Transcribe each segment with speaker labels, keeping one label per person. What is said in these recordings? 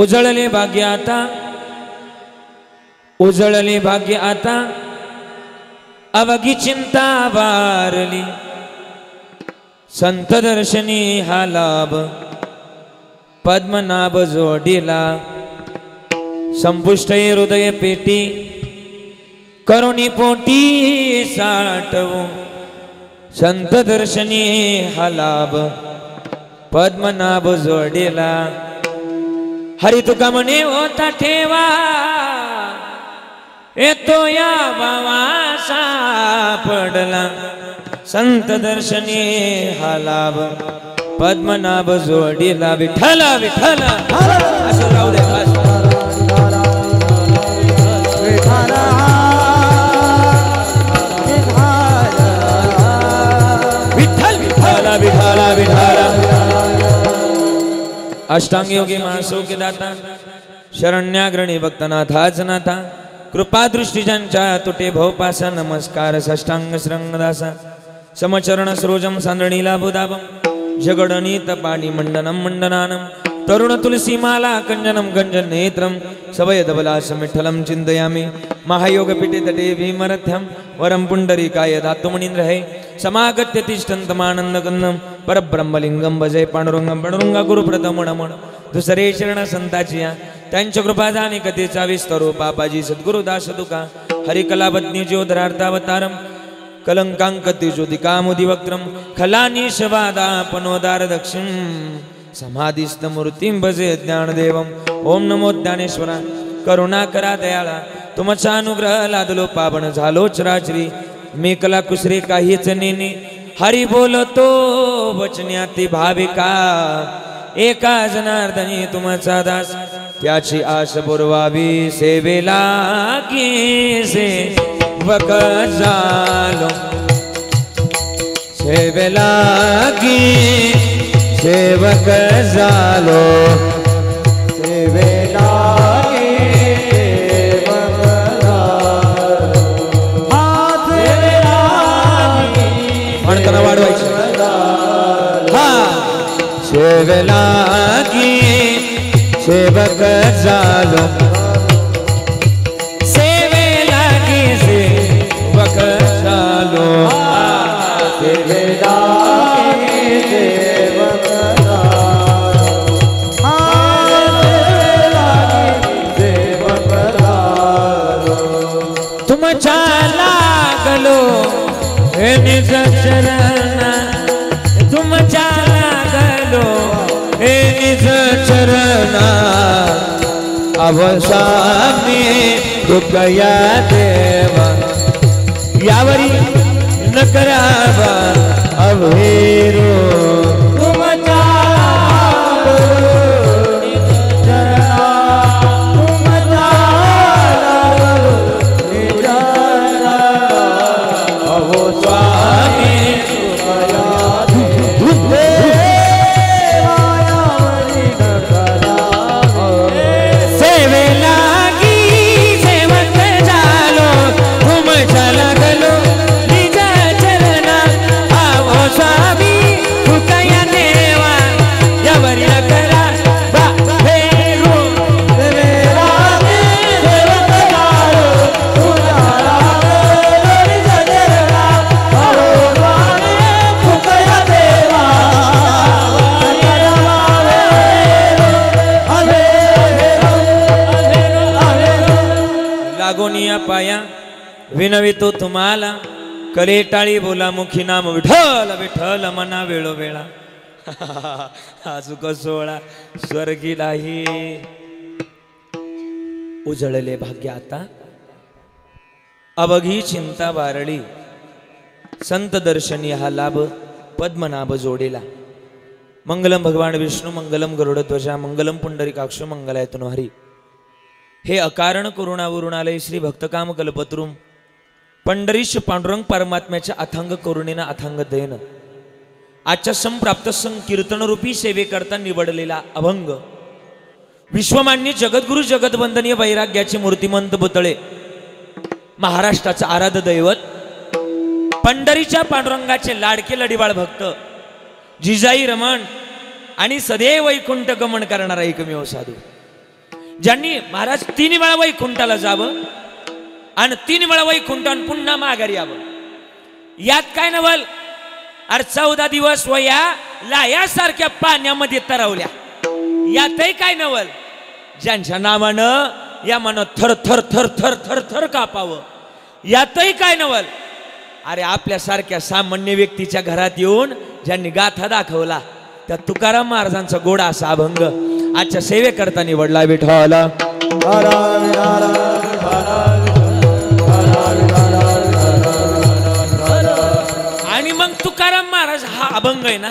Speaker 1: उजळले भाग्य आता, उजळले भाग्य आता, अवघी चिंता वारली, संत दर्शनी हा लाभ, पद्मनाभ जोडीला, संपुष्ट हृदय पेटी, करुणी पोटी साठवू, संत दर्शनी हा लाभ, पद्मनाभ जोडीला, हरी तुका म्हणे होता ठेवा, येतो या भावा सापडला, संत दर्शनी हा लाभ, पद्मनाभ जोडीला, विठ्ठला विठ्ठला असं राहू दे. विठ्ठल विठ्ठला विठ्ठला विठ्ठला. अष्टांग योगी महासौख्य दाता, शरण्याग्रणी भक्तनाथाच नाथा, कृपा दृष्टी ज्यांच्या तुटे भवपासा, नमस्कार साष्टांग श्रंगदासा, समचरण सरोजम सांदणीला बुदाबम, जगडनीत पाणी मंडनम मंडनानम, तरुण तुलसी माला कंजनम गंजन नेत्रम, सवय दबलास विठ्ठलम चिंतयामि, महायोग पीठे तटे भीमरथ्यम, वरम पुंडरीकाय धातुमणींद्र है, समागत्य तिष्ठन्तमानंद कंदम, परब्रह्मलिंगम भजय पांडुरंगम पांडुरंगा गुरुप्रथम नमन. दुसरे शरण संताचिया, त्यांच्या कृपा जाणे कथेचा विस्तरो, पापाजी सद्गुरु दास तुका, हरिकलावत्नी ज्योधरार्थावतारम, कलंकांकति ज्योतिकामुदी वक्त्रम, खलानीशवादा पनोदार दक्षिण, समाधिस्थ मूर्तिं भजे ज्ञानदेवम. ओम नमो ज्ञानेश्वरा, करुणा करा दयाळा, तुमचा अनुग्रह लादलो पावन झालो चराचरी, मी कला कुसरे काहीच नेने, हरी बोलतो वचन्याती भाविका, एका जनार्दनी तुमचा दास, त्याची आश पुरवावी सेवेला की सेवक झालो, सेवेला की सेवक झालो, सेवेला की सेवक झालो, हा सेवेला की म्हणताना वाढवायचं, हा सेवेला की सेवक झालो, सेवेला की सेवक झालो, सेवेला की सेवक तुमच्या लागलो हे निज चरणा, तुमच्या लागलो हे निज चरणा, अवसाने कृपया देवा, यावरी न करावा अभेरो, तुमच्या पाया विनवितो तुम्हाला, करे टाळी बोला मुखी नाम विठ्ठल विठ्ठल मना वेळो वेळा. आजुक सोळा स्वर्गीलाही, उजळले भाग्य आता, अवघी चिंता वारळी, संत दर्शनी हा लाभ, पद्मनाभ जोडीला. मंगलम भगवान विष्णू, मंगलम गरुडध्वजा, मंगलम पुंडरीकाक्ष, मंगलाय तनोहरी. हे अकारण करुणावरून आले श्री भक्तकाम कल्पतरुम, पंढरीश पांडुरंग परमात्म्याच्या अथांग करुणेनं अथांग दयेनं आजच्या संप्राप्त संकीर्तन रूपी सेवेकरता निवडलेला अभंग, विश्वमान्य जगद्गुरु जगदवंदनीय वैराग्याचे मूर्तिमंत पुतळे, महाराष्ट्राचं आराध्य दैवत, पंढरीच्या पांडुरंगाचे लाडके लढीवाळ भक्त, जिजाई रमण आणि सदैव वैकुंठ गमन करणारा एकमेव साधू ज्यांनी महाराज 3 वेळा वैकुंठाला जावं आणि 3 वेळा वैकुंठान पुन्हा माघारी यावं, यात काय नवल? अरे 14 दिवस वया लायासारख्या पाण्यामध्ये तरवल्या, यातही काय नवल? ज्यांच्या नावानं या मन थर थर थर थर थर थर कापावं, यातही काय नवल? अरे आपल्यासारख्या सामान्य व्यक्तीच्या घरात येऊन ज्यांनी गाथा दाखवला त्या तुकाराम महाराजांचा गोडा असा अभंग आजच्या सेवेकरता निवडला विठ्ठल. आणि मग तुकाराम महाराज हा अभंग आहे ना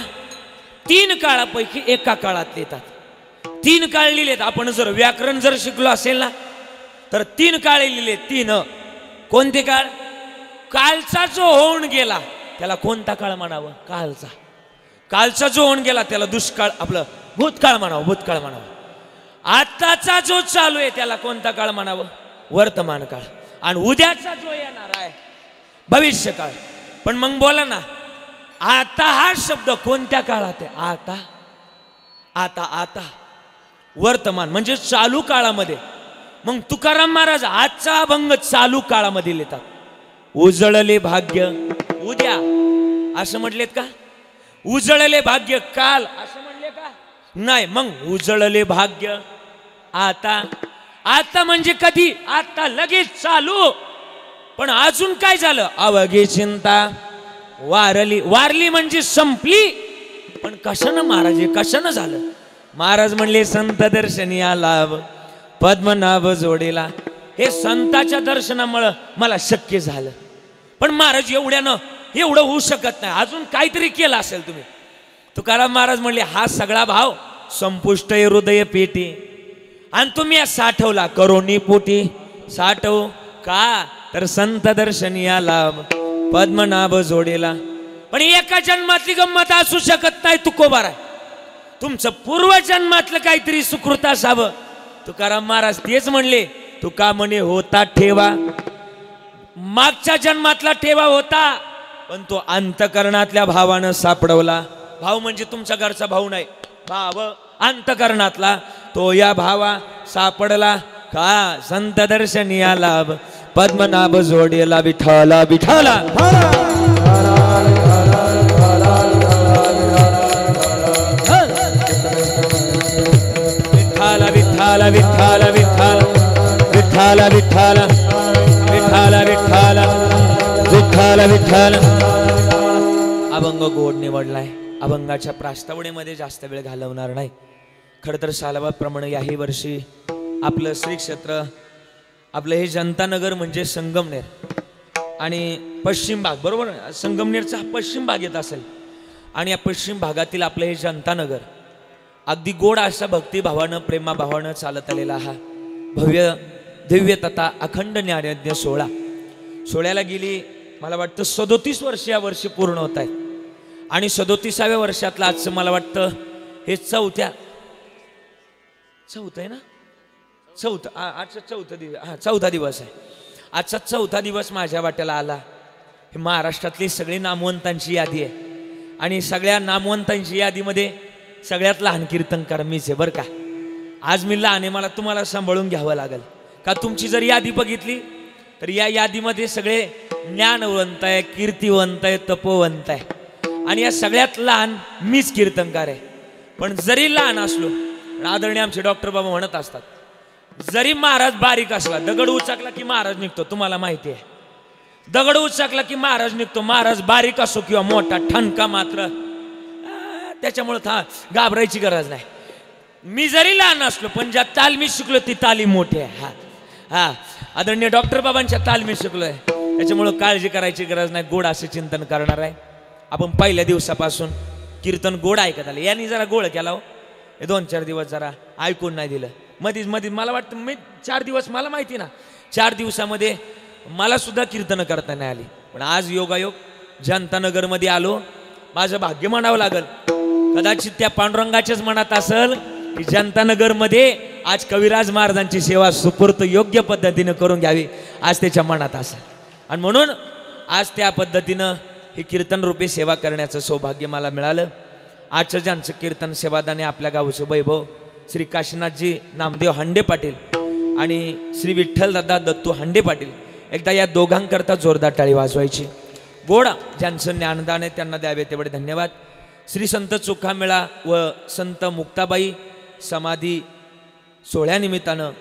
Speaker 1: 3 काळापैकी एका काळात लिहितात. 3 काळ लिहिलेत. आपण जर व्याकरण जर शिकलो असेल ना तर 3 काळे लिहिले. 3 कोणते काळ? कालचा जो होऊन गेला त्याला कोणता काळ म्हणावं? कालचा. कालचा जो होऊन गेला त्याला दुष्काळ, आपलं भूतकाळ म्हणावं, भूतकाळ म्हणावं. आताचा जो चालू आहे त्याला कोणता काळ म्हणावं? वर्तमान काळ. आणि उद्याचा जो येणार आहे भविष्य काळ. पण मग बोला ना, आता हा शब्द कोणत्या काळात आहे? आता. आता आता वर्तमान म्हणजे चालू काळामध्ये. मग तुकाराम महाराज आजचा अभंग चालू काळामध्ये लिहितात. उजळले भाग्य उद्या असं म्हटलेत का? उजळले भाग्य काल असं म्हणले का? नाही. मग उजळले भाग्य आता. आता म्हणजे कधी? आता लगेच चालू. पण अजून काय झालं? अवघी चिंता वारली. वारली म्हणजे संपली. पण कशानं महाराज? कशानं झालं? महाराज म्हणले संत दर्शनी आला पद्मनाभ जोडीला. हे संताच्या दर्शनामुळे मला शक्य झालं. पण महाराज एवढ्यानं एवढं होऊ शकत नाही, अजून काहीतरी केलं असेल तुम्ही. तुकाराम महाराज म्हणले हा सगळा भाव संपुष्ट हृदय पेटी आणि तुम्ही साठवला करोनी पोटी. साठव का? तर संत दर्शनी आला पद्मनाभ जोडीला. पण एका जन्मातली गंमत असू शकत नाही तुकोबार. तुमचं पूर्वजन्मातलं काहीतरी सुकृत असावं. तुकाराम महाराज तेच म्हणले. तुका म्हणे होता ठेवा, मागच्या जन्मातला ठेवा होता पण तो अंतकरणातल्या भावानं सापडवला. भाव म्हणजे तुमच्या घरचा भाऊ नाही, भाव अंतकरणातला तो या भावा सापडला का? संत दर्शनी आला पद्मनाभ जोडीला विठ्ठला विठ्ठला. विठ्ठला विठ्ठला विठ्ठला विठ्ठला विठ्ठला विठ्ठला विठ्ठला विठ्ठला विठ्ठला. अभंग गोड निवडलाय. अभंगाच्या प्रास्तावनेमध्ये जास्त वेळ घालवणार नाही. खरं तर सालाबादप्रमाणे याही वर्षी आपलं श्री क्षेत्र, आपलं हे जनतानगर म्हणजे संगमनेर आणि पश्चिम भाग, बरोबर? संगमनेरचा पश्चिम भाग येत असेल आणि या पश्चिम भागातील आपलं हे जनतानगर अगदी गोड अशा भक्तिभावानं प्रेमाभावानं चालत आलेला हा भव्य दिव्य तथा अखंड ज्ञानयज्ञ सोहळा. सोहळ्याला गेली मला वाटतं 37 वर्ष या वर्षी पूर्ण होत आहेत. आणि 37व्या वर्षातलं आजचं मला वाटतं हे चौथं आहे ना? आजचा चौथा दिवस. हा, चौथा दिवस आहे. आजचा चौथा दिवस माझ्या वाट्याला आला. हे महाराष्ट्रातली सगळी नामवंतांची यादी आहे आणि सगळ्या नामवंतांची यादीमध्ये सगळ्यात लहान कीर्तनकार मीच आहे बरं का. आज मी लहान आहे, मला तुम्हाला सांभाळून घ्यावं लागेल का? तुमची जर यादी बघितली तर या यादीमध्ये सगळे ज्ञानवंत आहे, कीर्तिवंत आहे, तपोवंत आहे आणि या सगळ्यात लहान मीच कीर्तनकार आहे. पण जरी लहान असलो, आदरणीय आमचे डॉक्टर बाबा म्हणत असतात, जरी महाराज बारीक असला, दगड उचकला की महाराज निघतो. तुम्हाला माहिती आहे, दगड उचकला की महाराज निघतो. महाराज बारीक असो किंवा मोठा, ठणका मात्र त्याच्यामुळे घाबरायची गरज नाही. मी जरी लहान असलो पण ज्या ताल मी शिकलो ती ताली मोठी आहे. हा हा आदरणीय डॉक्टर बाबांच्या ताल मी शिकलोय, त्याच्यामुळं काळजी करायची गरज नाही. गोड असे चिंतन करणार आहे आपण. पहिल्या दिवसापासून कीर्तन गोड ऐकत आले. यांनी जरा गोळ केला हो. हे 2-4 दिवस जरा ऐकून नाही दिलं. मधीच मला वाटतं मी 4 दिवस, मला माहिती ना, 4 दिवसामध्ये मला सुद्धा कीर्तन करता नाही आली. पण आज योगायोग जनतानगरमध्ये आलो. माझं भाग्य म्हणावं लागल. कदाचित त्या पांडुरंगाच्याच मनात असेल की जनतानगरमध्ये आज कविराज महाराजांची सेवा सुपूर्त योग्य पद्धतीनं करून घ्यावी, आज त्याच्या मनात असेल. आणि म्हणून आज त्या पद्धतीनं ही कीर्तन रूपी सेवा करण्याचं सौभाग्य मला मिळालं. आजचं ज्यांचं कीर्तन सेवादाने आपल्या गावचं वैभव श्री काशीनाथजी नामदेव हांडे पाटील आणि श्री विठ्ठलदादा दत्तू हांडे पाटील, एकदा या दोघांकरता जोरदार टाळी वाजवायची. गोड ज्यांचं ज्ञानदान आहे त्यांना द्यावे तेवढे धन्यवाद. श्री संत चोखामेळा व संत मुक्ताबाई समाधी सोहळ्यानिमित्तानं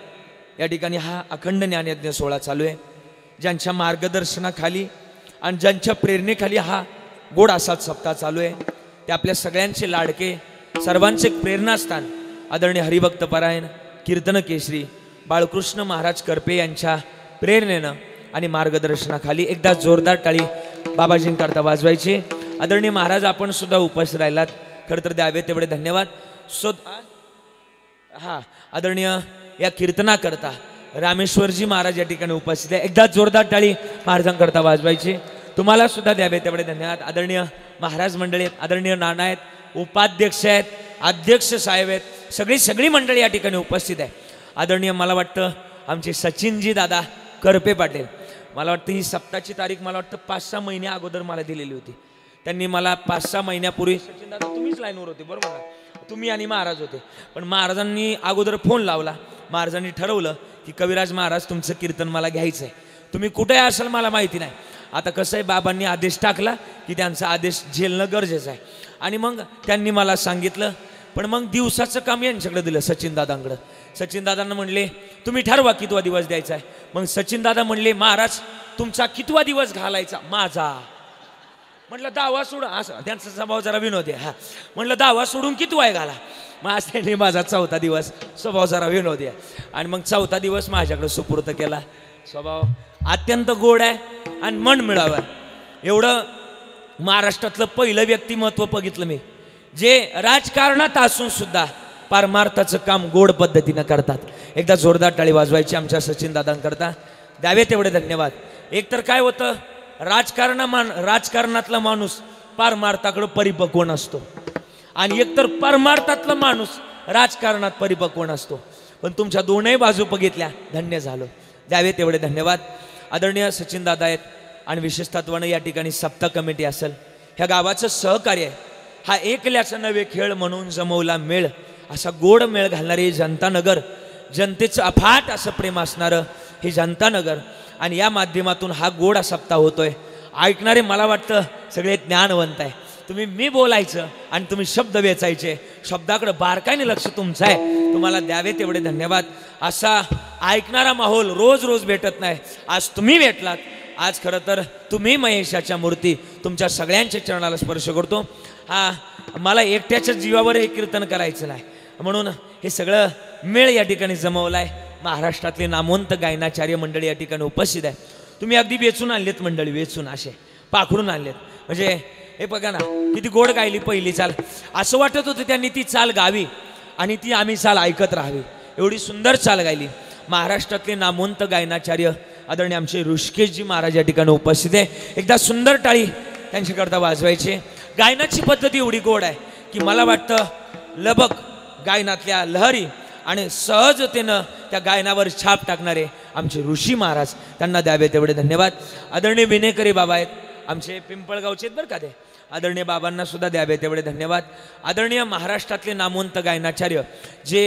Speaker 1: या ठिकाणी हा अखंड ज्ञानयज्ञ सोहळा चालू आहे. ज्यांच्या मार्गदर्शनाखाली आणि ज्यांच्या प्रेरणेखाली हा गोड असा सप्ताह चालू आहे ते आपल्या सगळ्यांचे लाडके, सर्वांचे प्रेरणास्थान आदरणीय हरिभक्त परायण कीर्तन केसरी बाळकृष्ण महाराज करपे यांच्या प्रेरणेनं आणि मार्गदर्शनाखाली एकदा जोरदार टाळी बाबाजींकरता वाजवायची. आदरणीय महाराज आपण सुद्धा उपस्थित राहिलात, खरं तर द्यावे तेवढे धन्यवाद. आदरणीय या कीर्तनाकरता रामेश्वरजी महाराज या ठिकाणी उपस्थित आहे, एकदा जोरदार टाळी महाराजांकरता वाजवायची. तुम्हाला सुद्धा द्यावे तेवढे धन्यवाद. आदरणीय महाराज मंडळी आहेत, आदरणीय नाना आहेत, उपाध्यक्ष आहेत, अध्यक्ष साहेब आहेत, सगळी मंडळी या ठिकाणी उपस्थित आहे. आदरणीय मला वाटतं आमचे सचिनजी दादा करपे पाटील, मला वाटतं ही सप्ताहाची तारीख मला वाटतं 5-6 महिन्या अगोदर मला दिलेली होती. त्यांनी मला 5-6 महिन्यापूर्वी, सचिन दादा तुम्हीच लाईनवर होते बरोबर ना, तुम्ही आणि महाराज होते, पण महाराजांनी अगोदर फोन लावला. महाराजांनी ठरवलं की कविराज महाराज तुमचं कीर्तन मला घ्यायचं आहे, तुम्ही कुठे असाल मला माहिती नाही. आता कसं आहे, बाबांनी आदेश टाकला की त्यांचा आदेश झेलणं गरजेचं आहे. आणि मग त्यांनी मला सांगितलं, पण मग दिवसाचं काम यांच्याकडे दिलं सचिनदादांकडं. सचिनदादांना म्हणले तुम्ही ठरवा कितवा दिवस द्यायचा आहे. मग सचिनदादा म्हणले महाराज तुमचा कितवा दिवस घालायचा. माझा म्हटलं 10वा सोडून, असं त्यांचा स्वभाव जरा विनोदी आहे. म्हटलं 10वा सोडून कितवा आहे घाला. मग आज त्यांनी माझा 4था दिवस, स्वभाव जरा विनोदी आहे, आणि मग 4था दिवस माझ्याकडे सुपूर्त केला. स्वभाव अत्यंत गोड आहे आणि मन मिळावं. एवढं महाराष्ट्रातलं पहिलं व्यक्तिमत्व बघितलं मी, जे राजकारणात असून सुद्धा परमार्थाचं काम गोड पद्धतीनं करतात. एकदा जोरदार टाळी वाजवायची आमच्या सचिनदादांकरता. द्यावे तेवढे धन्यवाद. एकतर काय होतं, राजकारणातला माणूस परमार्थाकडे परिपक्व नसतो, आणि एकतर परमार्थातला माणूस राजकारणात परिपक्व नसतो. पण तुमच्या दोनही बाजू बघितल्या, धन्य झालो. द्यावे तेवढे धन्यवाद. आदरणीय सचिनदादा आहेत, आणि विशेष तत्वानं या ठिकाणी सप्ताह कमिटी असेल, ह्या गावाचं सहकार्य आहे. हा एकल्याचा नवे खेळ म्हणून जमवला मेळ, असा गोड मेळ घालणारे जनतानगर, जनतेचं अफाट असं प्रेम असणारं हे जनतानगर, आणि या माध्यमातून हा गोड सप्ताह होतोय. ऐकणारे मला वाटतं सगळे ज्ञानवंत आहे. तुम्ही मी बोलायचं आणि तुम्ही शब्द वेचायचे, शब्दाकडे बारकाईने लक्ष तुमचं आहे. तुम्हाला द्यावे तेवढे धन्यवाद. असा ऐकणारा माहोल रोज रोज भेटत नाही, आज तुम्ही भेटलात. आज खरं तर तुम्ही महेशाच्या मूर्ती, तुमच्या सगळ्यांच्या चरणाला स्पर्श करतो. मला एकट्याच्या जीवावर हे कीर्तन करायचं नाही, म्हणून हे सगळं मेळ या ठिकाणी जमवला आहे. महाराष्ट्रातले नामवंत गायनाचार्य मंडळी या ठिकाणी उपस्थित आहे. तुम्ही अगदी वेचून आणलेत मंडळी, वेचून असे पाखडून आणलेत. म्हणजे हे बघा ना किती गोड गायली पहिली चाल. असं वाटत होतं त्यांनी ती चाल गावी आणि ती आम्ही चाल ऐकत राहावी, एवढी सुंदर चाल गायली. महाराष्ट्रातले नामवंत गायनाचार्य आदरणीय आमचे ऋषिकेशजी महाराज या ठिकाणी उपस्थित आहे. एकदा सुंदर टाळी त्यांच्याकरता वाजवायची. गायनाची पद्धती एवढी गोड आहे की मला वाटतं लबक गायनातल्या लहरी आणि सहजतेनं त्या गायनावर छाप टाकणारे आमचे ऋषी महाराज, त्यांना द्यावे तेवढे धन्यवाद. आदरणीय विनेकरी बाबा आहेत, आमचे पिंपळगावचे आहेत बरं का ते, आदरणीय बाबांना सुद्धा द्यावे तेवढे धन्यवाद. आदरणीय महाराष्ट्रातले नामवंत गायनाचार्य जे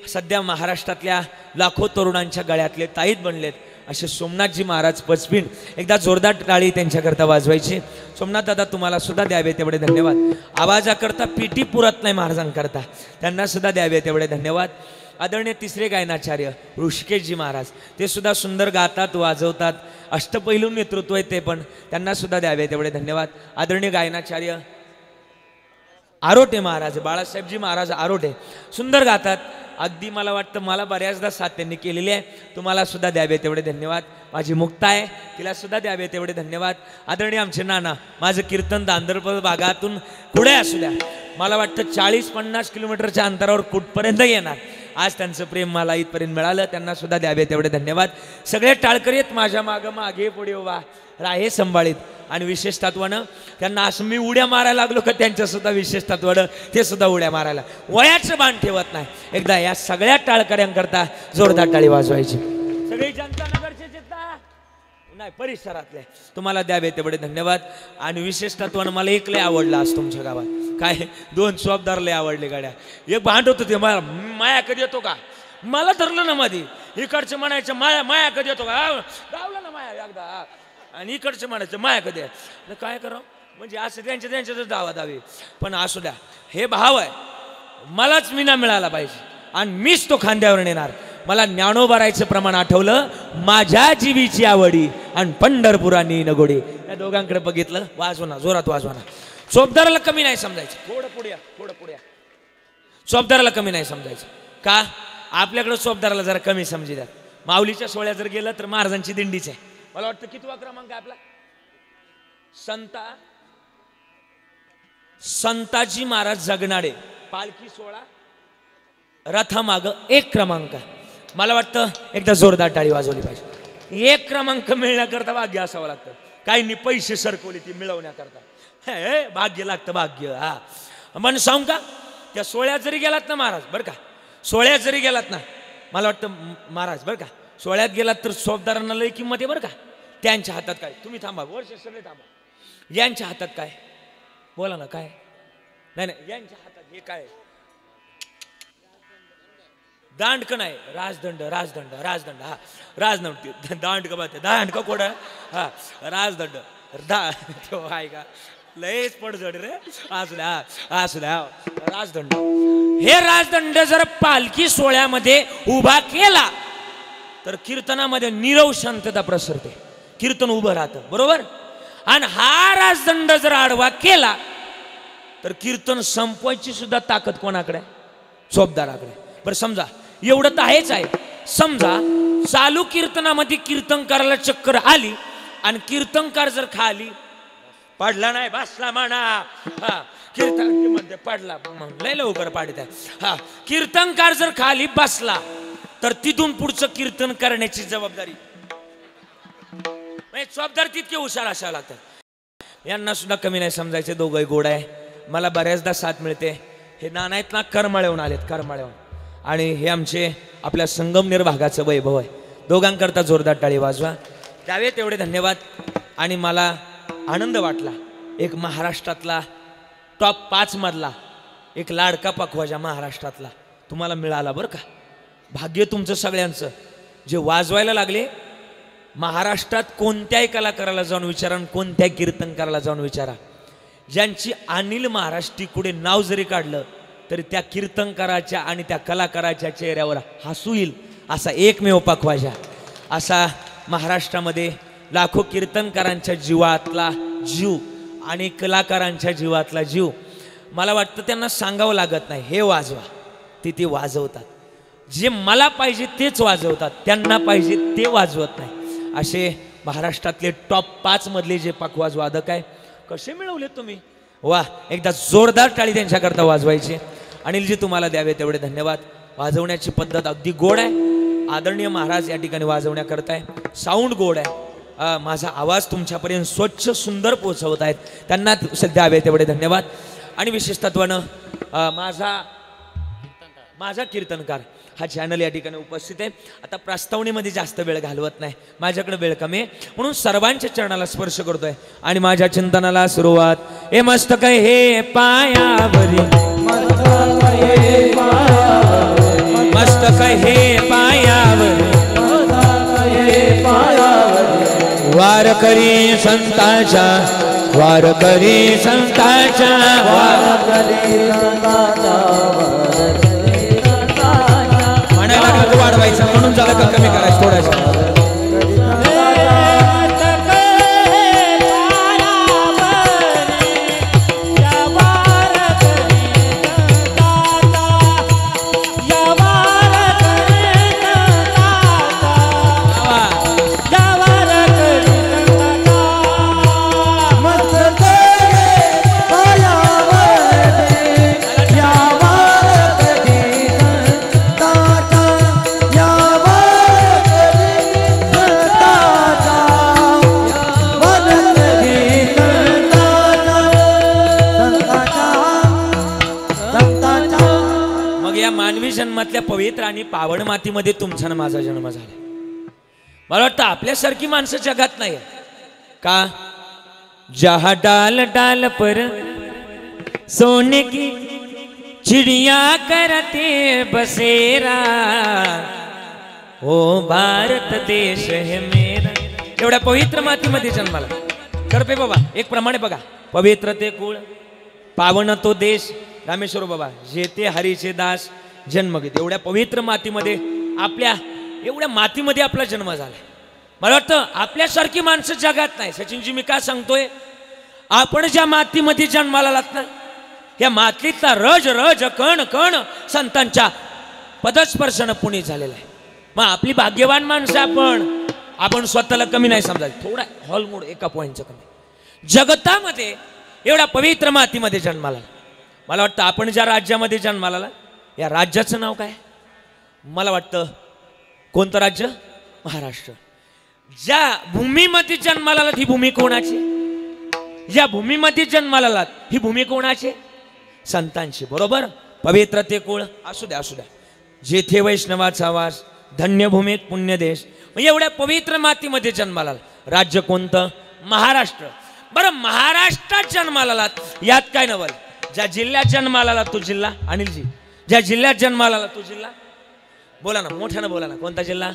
Speaker 1: सध्या महाराष्ट्रातल्या लाखो तरुणांच्या गळ्यातले ताईत बनलेत, असे सोमनाथजी महाराज पचपिंड, एकदा जोरदार टाळी त्यांच्याकरता वाजवायची. सोमनाथ दादा तुम्हाला सुद्धा द्यावे तेवढे धन्यवाद. आवाजाकरता पीटी पुरत नाही महाराजांकरता, त्यांना सुद्धा द्यावे तेवढे धन्यवाद. आदरणीय तिसरे गायनाचार्य ऋषिकेशजी महाराज, ते सुद्धा सुंदर गातात वाजवतात, अष्टपैलू नेतृत्व आहे ते पण, त्यांना सुद्धा द्यावे तेवढे धन्यवाद. आदरणीय गायनाचार्य आरोटे महाराज, बाळासाहेबजी महाराज आरोटे, सुंदर गातात. अगदी मला वाटतं मला बऱ्याचदा साथ त्यांनी केलेली आहे, तुम्हाला सुद्धा द्यावे तेवढे धन्यवाद. माझी मुक्ता आहे, तिला सुद्धा द्यावे तेवढे धन्यवाद. आदरणीय आमचे नाना, माझं कीर्तन दांदरपद भागातून पुढे असू द्या, मला वाटतं 40-50 किलोमीटरच्या अंतरावर कुठपर्यंत येणार. आज त्यांचं प्रेम मला इथपर्यंत मिळालं, त्यांना सुद्धा द्यावे तेवढे धन्यवाद. सगळे टाळकरीत माझ्या मागं मागे पुढे उभा राहे संभाळीत, आणि विशेष तत्वानं त्यांना असं मी उड्या मारायला लागलो का त्यांच्यासुद्धा विशेष तत्वानं ते सुद्धा उड्या मारायला, वयाचं बाण ठेवत नाही. एकदा या सगळ्या टाळकऱ्यांकरता जोरदार टाळी वाजवायची. सगळी जनता नगरचे नाही परिसरातले, तुम्हाला द्यावे तेवढे धन्यवाद. आणि विशेष तत्वानं मला एकले आवडलं आज तुमच्या गावात, काय 2 शॉपदार लय आवडले गाड्या. एक भांड होतं ते माया कधी येतो का, मला धरलं ना मध्ये. इकडचे म्हणायचं माया कधी येतो का, गावलं ना माया एकदा. आणि इकडचे म्हणायचं माया कधी आहे. काय करावं म्हणजे असं त्यांच्याच दावा दावे. पण असू द्या, हे भाव आहे, मलाच विना मिळाला पाहिजे आणि मीच तो खांद्यावर नेणार. मला ज्ञानोबारायचं प्रमाण आठवलं, माझ्या जीवीची आवडी आणि पंढरपुरानी नगोडी. या दोघांकडे बघितलं, वाजवा ना, जोरात वाजवा ना. चोपदाराला कमी नाही समजायचं. थोडं पुढे या. चोपदाराला कमी नाही समजायचं का, आपल्याकडे चोपदाराला जरा कमी समजी द्या. माऊलीच्या सोहळ्यात जर गेलं तर महाराजांची दिंडीच आहे. मला वाटतं कितवा क्रमांक आहे आपला, संताजी महाराज जगनाडे पालखी सोहळा रथामाग 1 क्रमांक. मला वाटतं एकदा जोरदार टाळी वाजवली पाहिजे. 1 क्रमांक मिळण्याकरता भाग्य असावं लागतं. काहींनी पैसे सरकवले ती मिळवण्याकरता. हे भाग्य लागतं, भाग्य. हा पण सांगू का, त्या सोहळ्यात जरी गेलात ना महाराज बरं का, सोहळ्यात जरी गेलात ना, मला वाटतं महाराज बरं का, सोहळ्यात गेलात तर शोभदारांना लई किंमत आहे बरं का. त्यांच्या हातात काय, तुम्ही थांबा, वर्ष सगळे थांबा. यांच्या हातात काय, बोला ना काय. नाही यांच्या हातात हे काय, दांडक नाही, राजदंड. हा राजदंड, दांडक बात, दांडक कोड, हा राजदंड. आहे का, लयच पडझड रे. असल्या राजदंड. हे राजदंड जर पालखी सोहळ्यामध्ये उभा केला तर कीर्तनामध्ये नीरव शांतता प्रसरते, कीर्तन उभं राहतं बरोबर. आणि हा राजदंड जर आडवा केला तर कीर्तन संपवायची सुद्धा ताकद कोणाकडे, चोपदाराकडे. बरं समजा एवढं तर आहेच आहे. समजा चालू कीर्तनामध्ये कीर्तनकाराला चक्कर आली आणि कीर्तनकार जर खाली पडला नाही, बसला म्हणा. हा कीर्तन म्हणते पडला, लय लवकर पाडत आहे. हा कीर्तनकार जर खाली बसला तर तिथून पुढचं कीर्तन करण्याची जबाबदारी चोपदार तितके हुशार असावं लागतं. यांना सुद्धा कमी नाही समजायचे. दोघंही गोड आहे. मला बऱ्याचदा साथ मिळते. हे नानायत ना करमाळ्याहून आलेत, करमाळ्याहून. आणि हे आमचे आपल्या संगमनेर भागाचं वैभव आहे. दोघांकरता जोरदार टाळी वाजवा. द्यावे तेवढे धन्यवाद. आणि मला आनंद वाटला, एक महाराष्ट्रातला टॉप 5 मधला एक लाडका पखवाजा महाराष्ट्रातला तुम्हाला मिळाला बरं का. भाग्य तुमचं सगळ्यांचं. जे वाजवायला लागले, महाराष्ट्रात कोणत्याही कलाकाराला जाऊन विचारा, कोणत्याही कीर्तनकाराला जाऊन विचारा, ज्यांची अनिल महाराज टिकुडे नाव जरी काढलं तरी त्या कीर्तनकाराच्या आणि त्या कलाकाराच्या चेहऱ्यावर हसू येईल असा एकमेव पखवाजा. असा महाराष्ट्रामध्ये लाखो कीर्तनकारांच्या जीवातला जीव आणि कलाकारांच्या जीवातला जीव. मला वाटतं त्यांना सांगावं लागत नाही, हे वाजवा, ते वाजवतात. जे मला पाहिजे तेच वाजवतात, त्यांना पाहिजे ते वाजवत नाही. असे महाराष्ट्रातले टॉप 5 मधले जे पखवाज वादक आहे, कसे मिळवले तुम्ही, वा. एकदा जोरदार टाळी त्यांच्याकरता वाजवायची. अनिलजी तुम्हाला द्यावे तेवढे धन्यवाद. वाजवण्याची पद्धत अगदी गोड आहे. आदरणीय महाराज या ठिकाणी वाजवण्याकरताय. साऊंड गोड आहे. माझा आवाज तुमच्यापर्यंत स्वच्छ सुंदर पोहोचवत आहेत, त्यांना द्यावे तेवढे धन्यवाद. आणि विशेषत्वानं माझा कीर्तनकार हा चॅनल या ठिकाणी उपस्थित आहे. आता प्रस्तावनेमध्ये जास्त वेळ घालवत नाही, माझ्याकडे वेळ कमी आहे, म्हणून सर्वांच्या चरणाला स्पर्श करतोय आणि माझ्या चिंतनाला सुरुवात. हे मस्तक हे पायावरी, मस्तक हे पायावरी, वारकरी संतांच्या, वारकरी संतांच्या, म्हणायला वाढवायचं म्हणून झालं का कमी करायचं थोडासा. जन्मातल्या पवित्र आणि पावन मातीमध्ये तुमचा आणि माझा जन्म झाला. मला वाटतं आपल्यासारखी माणसं जगात नाही का. जहा डाल डाल पर सोने की चिड़िया करते बसेरा, ओ भारत देश है मेरा. एवढ्या पवित्र मातीमध्ये जन्माला करपे बाबा एक प्रमाणे बघा. पवित्र ते कुळ, पावन तो देश, रामेश्वर बाबा जेते हरीचे दास, जन्मगीत. एवढ्या पवित्र मातीमध्ये आपल्या एवढ्या मातीमध्ये आपला जन्म झाला. मला वाटतं आपल्यासारखी माणसं जगात नाही. सचिनजी मी काय सांगतोय, आपण ज्या मातीमध्ये जन्माला आलात ना, या मातीतला रज रज कण कण संतांच्या पदस्पर्शानं पुणे झालेला आहे. मग आपली भाग्यवान माणसं आपण स्वतःला कमी नाही समजायचं. थोडा हॉल मोड एका पॉईंटचं कमी. जगतामध्ये एवढ्या पवित्र मातीमध्ये जन्माला, मला वाटतं आपण ज्या राज्यामध्ये जन्माला आला, या राज्याचं नाव काय? मला वाटतं कोणतं राज्य? महाराष्ट्र. ज्या भूमीमध्ये जन्माला आलात ही भूमी कोणाची? ज्या भूमीमध्ये जन्माला आलात ही भूमी कोणाची? संतांची. बरोबर. पवित्र ते कुळ असू द्या, असू द्या. जेथे वैष्णवाचा वास, धन्य भूमीत पुण्य देश. एवढ्या पवित्र मातीमध्ये जन्माला आला. राज्य कोणतं? महाराष्ट्र. बरं, महाराष्ट्रात जन्माला आलात यात काय नवल? ज्या जिल्ह्यात जन्माला आला तो जिल्हा, अनिलजी ज्या जिल्ह्यात जन्माला आला तो जिल्हा बोला ना, मोठ्यानं बोला ना. कोणता जिल्हा?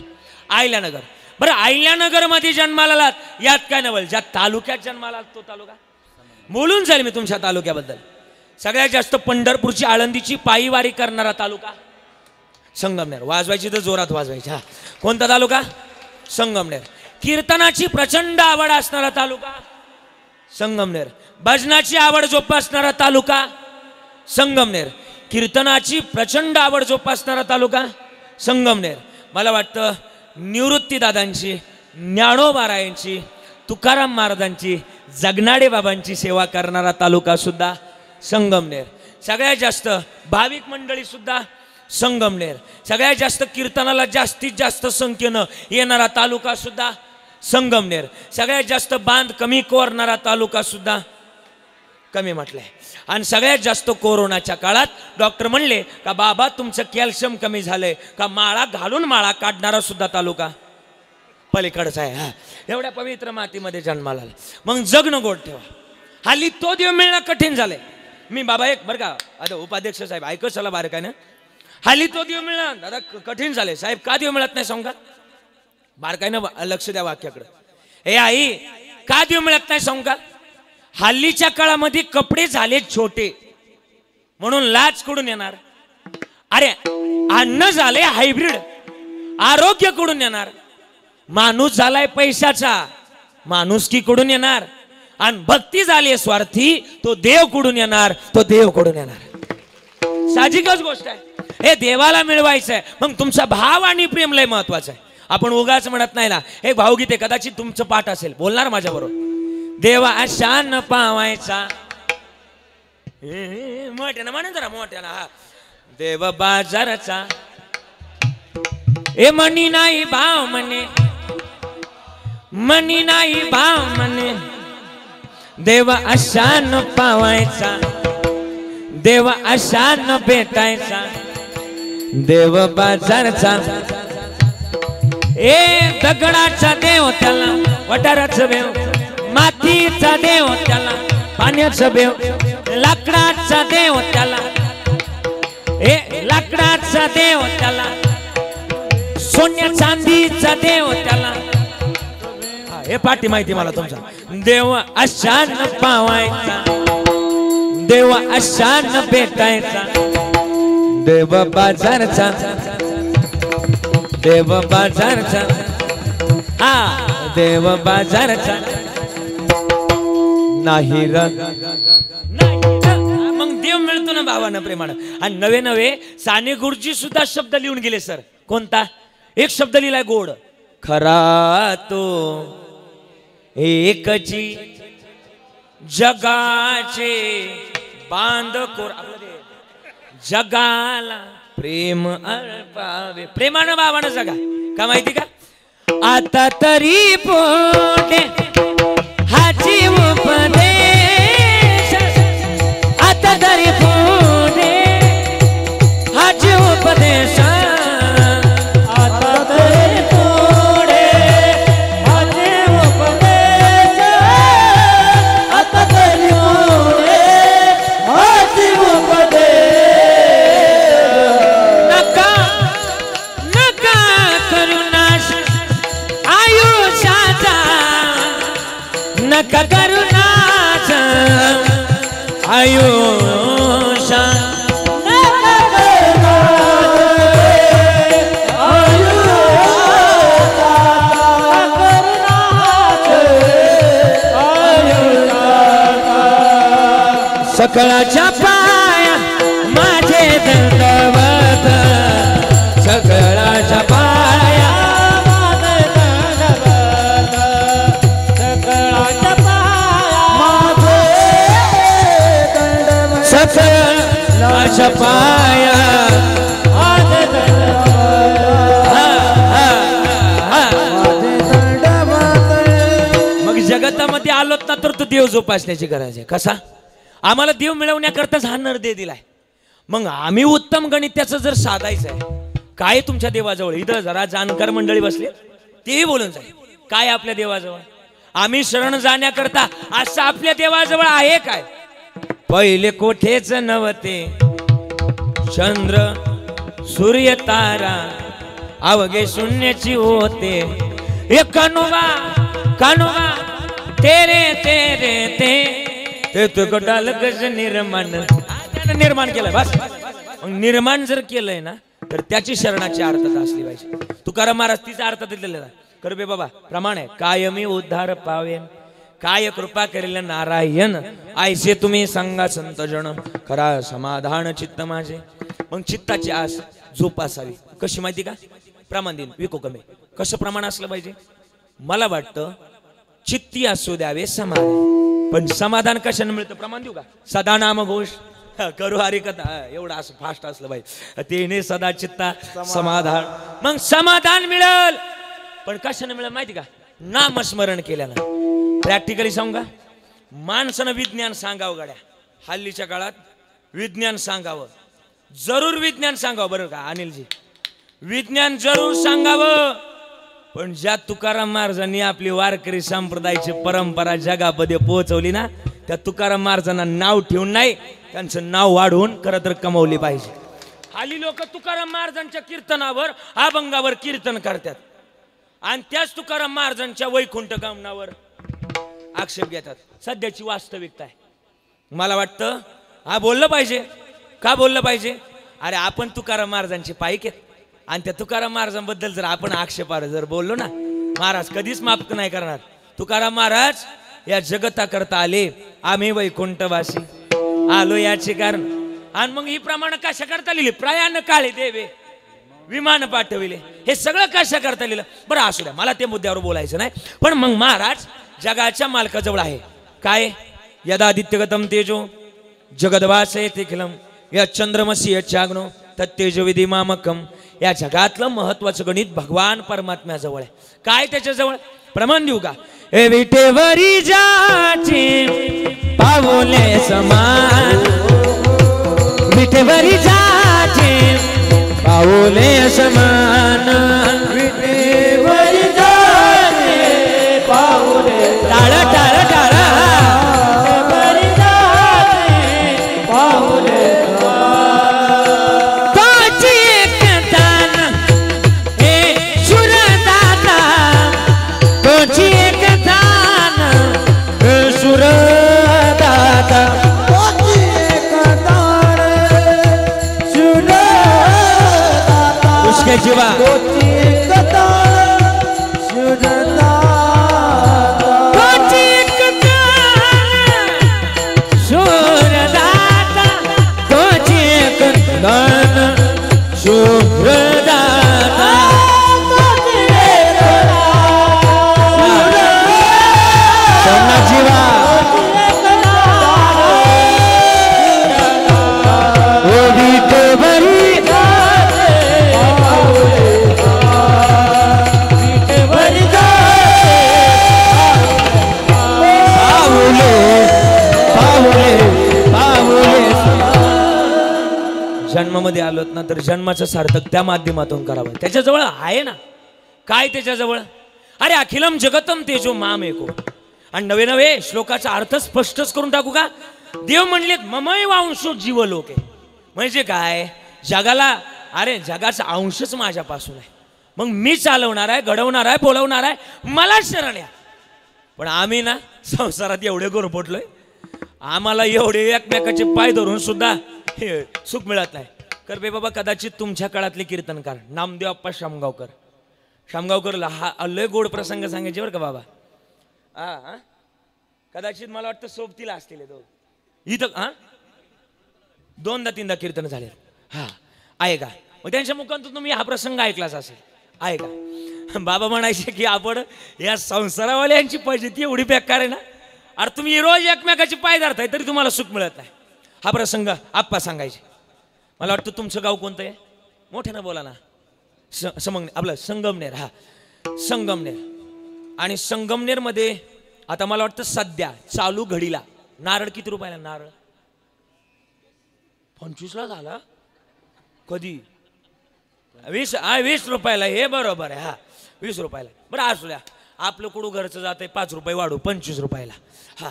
Speaker 1: अहिल्यानगर. बरं, अहिल्यानगर मध्ये जन्माला आलात यात काय नवल? ज्या तालुक्यात जन्माला आलात तो तालुका बोलून जाईल मी तुमच्या तालुक्याबद्दल. सगळ्यात जास्त पंढरपूरची आळंदीची पायीवारी करणारा तालुका संगमनेर. वाजवायची तर जोरात वाजवायची. हा, कोणता तालुका? संगमनेर. कीर्तनाची प्रचंड आवड असणारा तालुका संगमनेर. भजनाची आवड जोपासणारा तालुका संगमनेर. कीर्तनाची प्रचंड आवड जोपासणारा तालुका संगमनेर. मला वाटतं निवृत्ती दादांची, ज्ञानोबारायांची, तुकाराम महाराजांची, जगनाडे बाबांची सेवा करणारा तालुका सुद्धा संगमनेर. सगळ्यात जास्त भाविक मंडळी सुद्धा संगमनेर. सगळ्यात जास्त कीर्तनाला जास्तीत जास्त संख्येनं येणारा तालुका सुद्धा संगमनेर. सगळ्यात जास्त बांध कमी कोरणारा तालुका सुद्धा कमी म्हटलंय. आणि सगळ्यात जास्त कोरोनाच्या काळात डॉक्टर म्हणले का बाबा तुमचं कॅल्शियम कमी झालंय का, माळा घालून माळा काढणारा सुद्धा तालुका पलीकडचा आहे. हा, एवढ्या पवित्र मातीमध्ये जन्माला आला. मग जगणं गोड ठेवा. हल्ली तो देव मिळणं कठीण झालंय. मी बाबा एक बरं का, आता उपाध्यक्ष साहेब ऐकत चला बारं काय ना, हल्ली तो देव मिळणं दादा कठीण झालंय. साहेब का देव मिळत नाही सांगा? बारकाईनं लक्ष द्या वाक्याकडे. हे आई का देव मिळत नाही सांगा? हल्लीच्या काळामध्ये कपडे झाले छोटे म्हणून लाच कुठून येणार? अरे अन्न झाले हायब्रिड, आरोग्य कुठून येणार? माणूस झालाय पैशाचा, माणुसकी कुठून येणार? आणि भक्ती झाली स्वार्थी, तो देव कुठून येणार? तो देव कुठून येणार? साहजिकच गोष्ट आहे. हे देवाला मिळवायचं आहे. मग तुमचा भाव आणि प्रेम लय महत्वाचं आहे. आपण उगाच म्हणत नाही ना. एक भावगीत आहे, कदाचित तुमचं पाठ असेल, बोलणार माझ्या बरोबर. देवा अशा न पावायचा, मोठ्यानं म्हणा जरा मोठ्यानं. हा, देव बाजाराचा ए मनी नाही भाव म्हणे, मनी नाही भाव म्हणे. देवा अशा न पावायचा, देवा अशा न भेटायचा, देव बाजारचा. ए दगडाचा देव त्याला वटाराचं बेव, मातीचा देव त्याला पाण्याचं बेव, लाकडाचा देव त्याला, ए लाकडाचा देव त्याला, सोन्या चांदीचा देव त्याला. हे पाठी माहिती मला तुमचा. देव अशा न पावायचा, देव अशा न भेटायचा, देव बाजारचा, देव बाजारचा. हा, देव बाजारचा नाही र. मग देव मिळतो ना भावानं प्रेमानं. आणि नवे नवे साने गुरुजी सुद्धा शब्द लिहून गेले सर. कोणता? एक शब्द लिहिलाय गोड. खरा तो एकची जगाचे बांध कोर, जगाला प्रेम अर्पावे. प्रेमानं भावानं जगा. का माहिती का? आता तरी पोटे हाची उपदेश, आता तरी पोटे हाची उपदेश, आता तरी पोटे हाची उपदेश, आता तरी पोटे हाची आयुष्या सकळाच्या पाया माझे दंडवत सकळाच्या पाया माझे दंडवत सकळाच्या पाया माझे दंडवत सकळाच्या पाया माझे दंडवत. मग जगतामध्ये आलोत ना तर तू देव जोपासण्याची गरज आहे. कसा? आम्हाला देव मिळवण्याकरताच हा नरदेह दिलाय. मग आम्ही उत्तम गणित्याचं जर साधायचं आहे काय तुमच्या देवाजवळ इथं जरा जाणकार मंडळी बसले तेही बोलून जाईल काय आपल्या देवाजवळ. आम्ही शरण जाण्याकरता असं आपल्या देवाजवळ आहे काय? पहिले कोठेच नव्हते चंद्र सूर्य तारा अवघे शून्याची होते. हे कानोबा कानोबा तेरे तेरे ते तो डाल गज निर्माण केलंय. बस निर्माण जर केलंय ना तर त्याची शरणाची अर्थता असली पाहिजे. तुकाराम महाराज तिचा अर्थ दिलेला कर बे बाबा प्रमाण आहे. कायमी उद्धार पावेन काय कृपा करेल नारायण ऐसे तुम्ही सांगा संत जन खरा समाधान चित्त माझे. मग चित्ताची आस जोपासावी कशी माहिती का? प्रमाण दिन विको कमी कसं प्रमाण असलं पाहिजे? मला वाटतं चित्ती असू द्यावे समाधान. पण समाधान कशाने मिळतं? प्रमाण देऊ का? सदा नाम घोष करू हरिकथा एवढं असं फास्ट असलं पाहिजे. तिने सदा चित्ता समाधान. मग समाधान मिळेल पण कशाने मिळेल माहिती का? नामस्मरण केल्यानं. प्रॅक्टिकली सांगू का? माणसानं विज्ञान सांगावं गड्या. हल्लीच्या काळात विज्ञान सांगावं जरूर विज्ञान सांगावं बरं का अनिलजी? विज्ञान जरूर सांगावं. पण ज्या तुकाराम महाराजांनी आपली वारकरी संप्रदायाची परंपरा जगामध्ये पोहोचवली ना त्या तुकाराम महाराजांना नाव ठेवून नाही त्यांचं नाव वाढवून खरं तर कमवली पाहिजे. हाली लोक तुकाराम महाराजांच्या कीर्तनावर अभंगावर कीर्तन करतात आणि त्याच तुकाराम महाराजांच्या वैकुंठ गमनावर आक्षेप घेतात. सध्याची वास्तविकता आहे. मला वाटतं हा बोललं पाहिजे. का बोललं पाहिजे? अरे आपण तुकाराम महाराजांचे पाईक आहेत आणि त्या तुकाराम महाराजांबद्दल जर आपण आक्षेपार्ह जर बोललो ना महाराज कधीच माफ नाही करणार. तुकाराम महाराज या जगताकरता आले आम्ही वैकुंठवासी आलो याचे कारण. आणि मग ही प्रमाण कशा करता लिहिले? प्रयाण काळे देवे विमान पाठविले. हे सगळं कशा करता लिहिलं? बरं असू द्या मला ते मुद्द्यावर बोलायचं नाही. पण मग महाराज जगाच्या मालकाजवळ आहे काय? यदादित्यगतम तेजो जगदवासये तेखिलम या चंद्रमसी यच्चाग्नो तत्तेजविधी मामकम. या जगातलं महत्वाचं गणित भगवान परमात्म्याजवळ आहे. काय त्याच्याजवळ? प्रमाण देऊ का? ए विटेवरी जाचे पावले समान विटेवरी जाचे पावले समान विटेवरी जाचे पावले टाळ टाळ टाळ जीवा जन्मामध्ये आलोत ना तर जन्माचं सार्थक त्या माध्यमातून करावं. त्याच्याजवळ आहे ना काय? त्याच्याजवळ अरे अखिलम जगतम तेजो माम एको. आणि नवे नवे श्लोकाचा अर्थ स्पष्टच करून टाकू का? देव म्हणलेत ममय अंशो जीव लोके. म्हणजे काय? जगाला अरे जगाचा अंशच माझ्यापासून आहे. मग मी चालवणार आहे घडवणार आहे बोलवणार आहे मला शरण या. पण आम्ही ना संसारात एवढे गुरफटलोय आम्हाला एवढे एकमेकाचे पाय धरून सुद्धा हे सुख मिळत नाही. कर बे बाबा, कदाचित तुमच्या काळातले कीर्तनकार नामदेव अप्पा शामगावकरला हा लय गोड प्रसंग सांगायचे बरं का बाबा. हा कदाचित मला वाटतं सोबतीला असतील इथं. दोनदा तीनदा कीर्तन झाले. हा आहे का? मग त्यांच्या मुखातून तुम्ही हा प्रसंग ऐकलाच असेल. आहे का? बाबा म्हणायचे की आपण या संसारावाल्यांची फजिती एवढी बेकार आहे ना, अरे तुम्ही रोज एकमेकाची पाय धरताय तरी तुम्हाला सुख मिळत नाही. हा प्रसंग आप्पा सांगायचे. मला वाटतं तुमचं गाव कोणतं आहे? मोठ्यानं बोला ना. आपलं संगमनेर. हा संगमनेर. आणि संगमनेरमध्ये आता मला वाटतं सध्या चालू घडीला नारळ किती रुपयाला? नारळ 25ला झाला. कधी? 20 रुपयाला. हे बरोबर आहे. हा 20 रुपयाला. बरं असू द्या, आपलं कुठं घरचं जात आहे 5 रुपये वाढू 25 रुपयाला. हा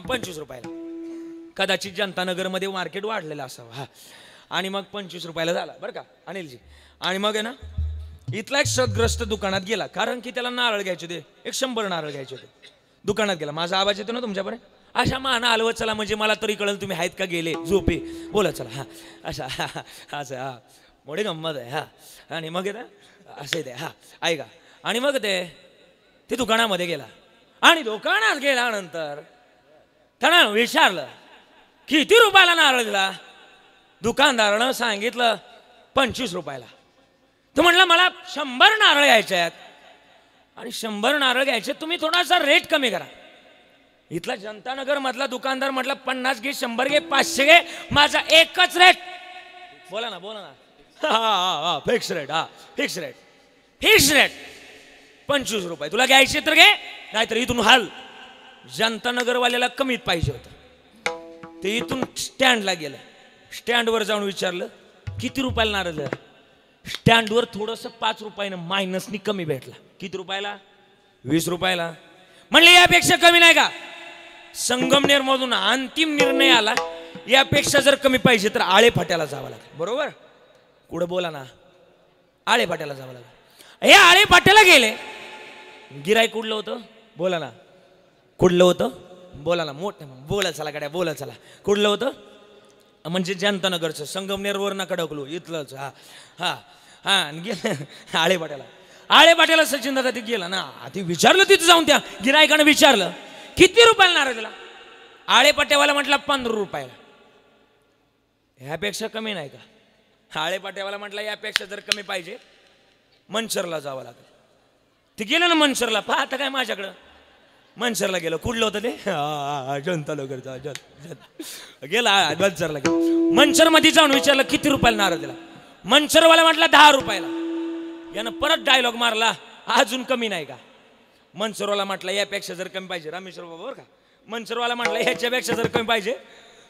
Speaker 1: 25 रुपयाला. कदाचित जनतानगरमध्ये मार्केट वाढलेलं असावं. हा आणि मग 25 रुपयाला झाला बरं का अनिलजी. आणि मग आहे ना, इथला एक सदग्रस्त दुकानात गेला, कारण की त्याला नारळ घ्यायचे होते. 100 नारळ घ्यायचे होते. दुकानात गेला. माझा आवाज येतो ना तुमच्यापर्यंत? अशा मान हलवत चला, म्हणजे मला तरी कळलं तुम्ही आहेत का गेले झोपे. बोला चला. हा असा असं. हा मोठी गंमत आहे. हा आणि मग आहे ना असं येते. हा ऐका. आणि मग ते दुकानामध्ये गेला. आणि दुकानात गेल्यानंतर त्यानं विचारलं किती रुपयाला नारळ दिला? दुकानदारानं सांगितलं 25 रुपयाला. तो म्हटलं मला 100 नारळ घ्यायचे आहेत आणि 100 नारळ घ्यायचे, तुम्ही थोडासा रेट कमी करा. इथला जनतानगर मधला दुकानदार म्हटलं 50 घे, 100 घे, 500 घे, माझा एकच रेट. बोला ना बोला ना. हा फिक्स रेट. हा फिक्स रेट. फिक्स रेट 25 रुपये. तुला घ्यायचे तर घे, नाहीतर इथून हाल. जनतानगरवाल्याला कमीत पाहिजे होतं. ते इथून स्टँडला गेलं. स्टँडवर जाऊन विचारलं किती रुपयाला नारळ दिला? स्टँडवर थोडंसं 5 रुपयानं मायनसनी कमी भेटला. किती रुपयाला? 20 रुपयाला. म्हणले यापेक्षा कमी नाही का? संगमनेर मधून अंतिम निर्णय आला, यापेक्षा जर कमी पाहिजे तर आळे फाट्याला जावं लागेल. बरोबर? कुठं बोला ना. आळे फाट्याला जावं लागेल. हे आळे फाट्याला गेले. गिराईक कुठलं होतं? बोला ना. कुठलं होतं? बोला ना. मोठं बोला चला गाड्या, बोला चला. कुठलं होतं? म्हणजे जनतानगरचं. संगमनेरवर नका ढकलू, इथलंच. हा हा हा गेलं आळे फाट्याला. आळे फाट्याला सचिन दादा ते गेला ना. ते विचारलं तिथं जाऊन, त्या गिरायकानं विचारलं किती रुपयाला नारळ दिला? आळे फाट्यावाला म्हटला 15 रुपयाला. ह्यापेक्षा कमी नाही का? आळे फाट्यावाला म्हटला यापेक्षा जर कमी पाहिजे मनसरला जावं लागेल. ते गेलं ना मनसरला. पाहता काय माझ्याकडं? मनसरला गेलं. कुठलं होतं ते? जनतानगरचा. गेला मनसरला गेला. मनसर मध्ये जाऊन विचारलं किती रुपयाला नारळ दिला? मनसरवाला म्हटला 10 रुपयाला. यानं परत डायलॉग मारला, अजून कमी नाही का? मनसरवाला म्हटला यापेक्षा जर कमी पाहिजे. रामेश्वर बाबा बरं का. मनसरवाला म्हटला ह्याच्यापेक्षा जर कमी पाहिजे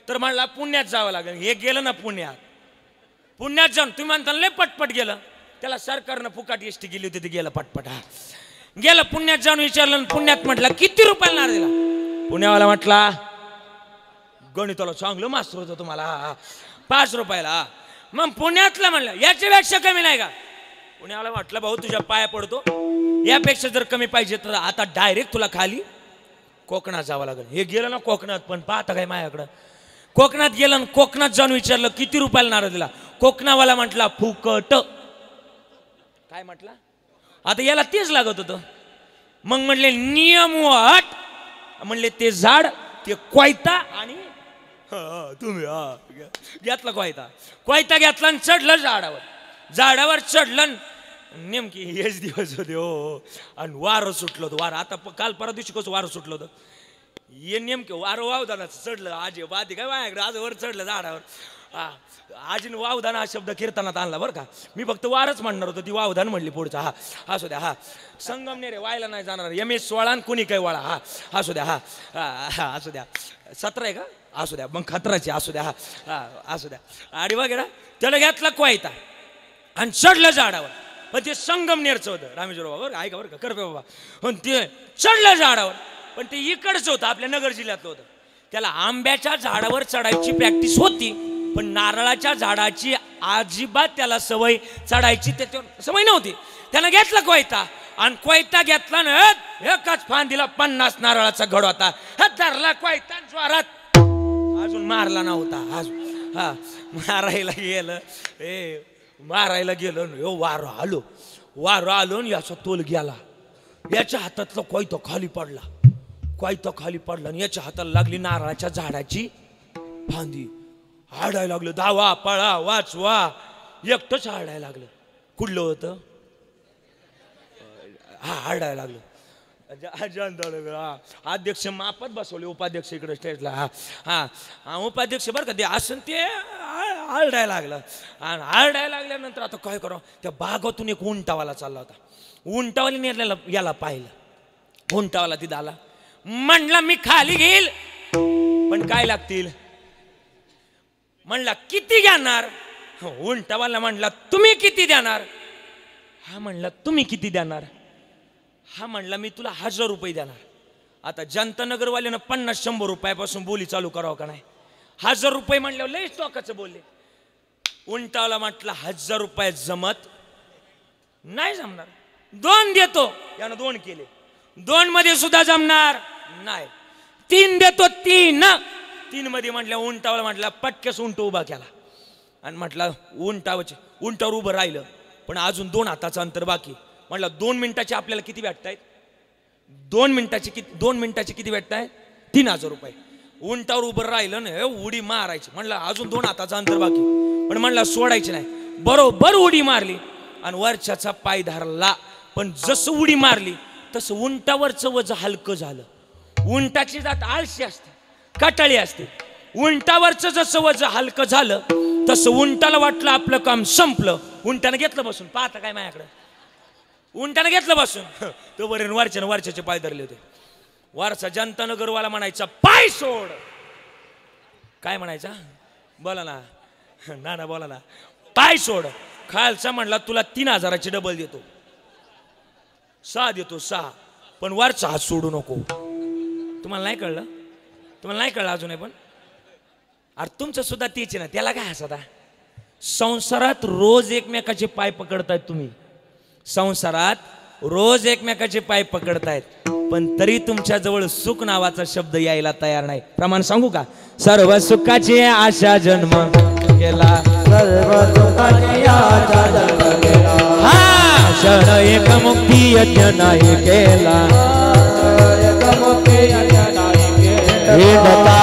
Speaker 1: तर म्हणला पुण्यात जावं लागेल. हे गेलं ना पुण्यात. पुण्यात जाऊन तुम्ही म्हणता लय पटपट गेलं. त्याला सरकारनं फुकाट एसटी गेली होती, ते गेलं पटपट. हा गेलं पुण्यात जाऊन विचारलं. पुण्यात म्हटला किती रुपयाला नारळ दिला? पुण्यावाला म्हटला गणिताला चांगलं मास्तर होतं तुम्हाला. 5 रुपयाला. मग पुण्यातला म्हणलं याच्यापेक्षा कमी नाही का? पुण्याला म्हटलं भाऊ तुझ्या पाया पडतो, यापेक्षा जर कमी पाहिजे तर आता डायरेक्ट तुला खाली कोकणात जावं लागेल. हे गेलं ना कोकणात. पण पाहता काय माझ्याकडं? कोकणात गेलं आणि कोकणात जाऊन विचारलं किती रुपयाला नारळ दिला? कोकणावाला म्हटला फुकट. काय म्हटला? आता याला तेच लागत होतं. मग म्हणले नियम वाट. म्हणले ते झाड, ते कोयता आणि तुम्ही घेतला कोयता. कोयता घेतला आणि चढलं झाडावर. झाडावर चढलं. नेमकी हेच दिवस होते हो. आणि वारं सुटलं होतं. वारं आता काल परवा दिवशी कसं वारं सुटलं होतं. हे नेमकं वारं वावदानाचं चढलं. आजी बाती काय माझ्याकडे आज वर चढलं झाडावर. आजीने वावदान हा शब्द कीर्तनात आणला बरं का. मी फक्त वारच म्हणणार होतो, ती वावदान म्हणली पुढचा. हा असू द्या. हा संगमनेर व्हायला नाही जाणार. MS 16 कुणी काही वाळा. हा असू द्या. हा असू द्या. 17 आहे का? असू द्या. मग 17ची असू द्या. हा असू द्या. आणि वगैरे त्याला घेतला कोयता आणि चढलं झाडावर. पण ते संगमनेरचं होतं. रामेश्वर बाबा बरं ऐका बरं का. करपे बाबा. पण ते चढलं झाडावर. पण ते इकडचं होतं, आपल्या नगर जिल्ह्यातलं होतं. त्याला आंब्याच्या झाडावर चढायची प्रॅक्टिस होती, पण नारळाच्या झाडाची अजिबात त्याला सवय चढायची त्याच्यावर सवय नव्हती. त्यानं घेतला कोयता आणि कोयता घेतला ना, एकाच फांदीला 50 नारळाचा घड होता. धरला कोयता ज्वारात मारला नव्हता. हा मारायला गेलं, मारायला गेलो, वार आलो आणि याचा तोल गेला. याच्या हातातला कोयता खाली पडला आणि याच्या हाताला लागली नारळाच्या झाडाची फांदी. हाडायला लागलं, धावा पळा वाचवा, एकटंच हाडायला लागलं. कुठलं होतं? हाडायला लागलं. अध्यक्ष मापात बसवले, उपाध्यक्ष इकडे स्टेजला. हा उपाध्यक्ष बरं का ते असं ते आरडायला लागलं. आणि आरडायला लागल्यानंतर आता काय करावं, त्या बागातून एक उंटावाला चालला होता. उंटावालीने याला पाहिलं. उंटावाला तिथं आला, म्हणला मी खाली घेईल पण काय लागतील. म्हणला किती घेणार. उंटावाला म्हणला तुम्ही किती देणार. हा म्हणला तुम्ही किती देणार. हा म्हणला मी तुला 1000 रुपये देणार. आता जनतानगरवाल्यानं 50-100 रुपयापासून बोली चालू करावं का नाही. 1000 रुपये म्हणल्यावर लय टोकाचं बोलले. उंटावाला म्हटलं 1000 रुपये जमत नाही, जमणार 2 देतो. यानं 2 केले. 2 मध्ये सुद्धा जमणार नाही. 3 देतो. 3 मध्ये म्हटलं. उंटावाला म्हटलं पटकेस उंट उभा केला आणि म्हटलं उंटावर उभं राहिलं, पण अजून 2 हाताचं अंतर बाकी. म्हटलं 2 मिनिटाचे आपल्याला किती भेटतायत. 2 मिनिटाचे किती भेटतायत. 3000 रुपये. उंटावर उभं राहिलं ना, उडी मारायची. म्हणलं अजून 2 हाताचं अंतर बाकी, पण म्हणलं सोडायची नाही. बरोबर उडी मारली आणि वरच्याचा पाय धरला. पण जसं उडी मारली तसं उंटावरचं वजन हलकं झालं. उंटाची जात आळशी असते, कटाळी असते. उंटावरचं जसं वजन हलकं झालं तसं उंटाला वाटलं आपलं काम संपलं. उंटानं घेतलं बसून. पाहता काय माझ्याकडे. उंटानं घेतलं बसून. तो बरेन वरच्याचे पाय धरले होते. वरचा जनतानगरवाला म्हणायचा पाय सोड. काय म्हणायचा बोला ना. ना बोला ना. पाय सोड. खालचा म्हणला तुला 3000ची डबल देतो. 6 देतो 6, पण वरचा हात सोडू नको. तुम्हाला नाही कळलं अजूनही. पण अरे तुमचं सुद्धा तेच ना. त्याला काय हसता. संसारात रोज एकमेकाचे पाय पकडतायत तुम्ही. संसारात रोज एकमेकाचे पाय पकडतायत, पण तरी तुमच्या जवळ सुख नावाचा शब्द यायला तयार नाही. प्रमाण सांगू का. सर्व सुखाची आशा जन्म केला. सर्व सुखाची आशा जन्म केला. हा क्षण एक मुक्ती यज्ञ नाही केला. हिंडता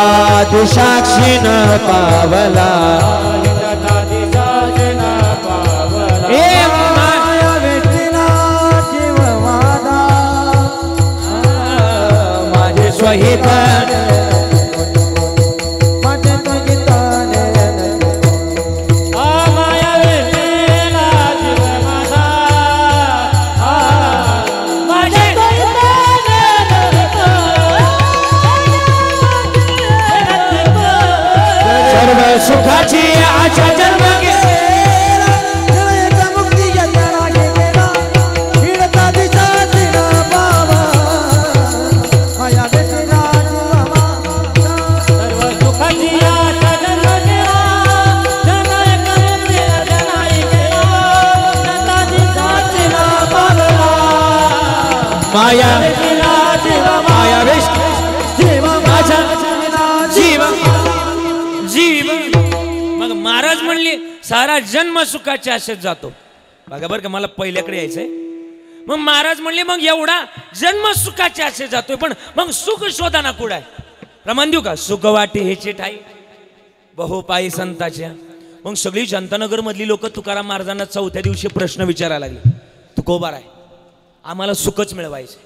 Speaker 1: दिशाक्षी न पावला. स्वहितन सर्व सुखाची आशा जन्म जीव. मग महाराज म्हणले सारा जन्म सुखाच्या आशेत जातो. बघा बरं का, मला पहिल्याकडे यायचंय. मग महाराज म्हणले मग एवढा जन्म सुखाच्या आशेत जातोय, पण मग सुख शोधाना कुठं आहे. प्रमाण देऊ का. सुख वाटे हेची ठाई बहुपायी संताच्या. मग सगळी जनतानगर मधली लोक तुकाराम महाराजांना 4थ्या दिवशी प्रश्न विचारायला लागले. तुकोबार आहे, आम्हाला सुखच मिळवायचं.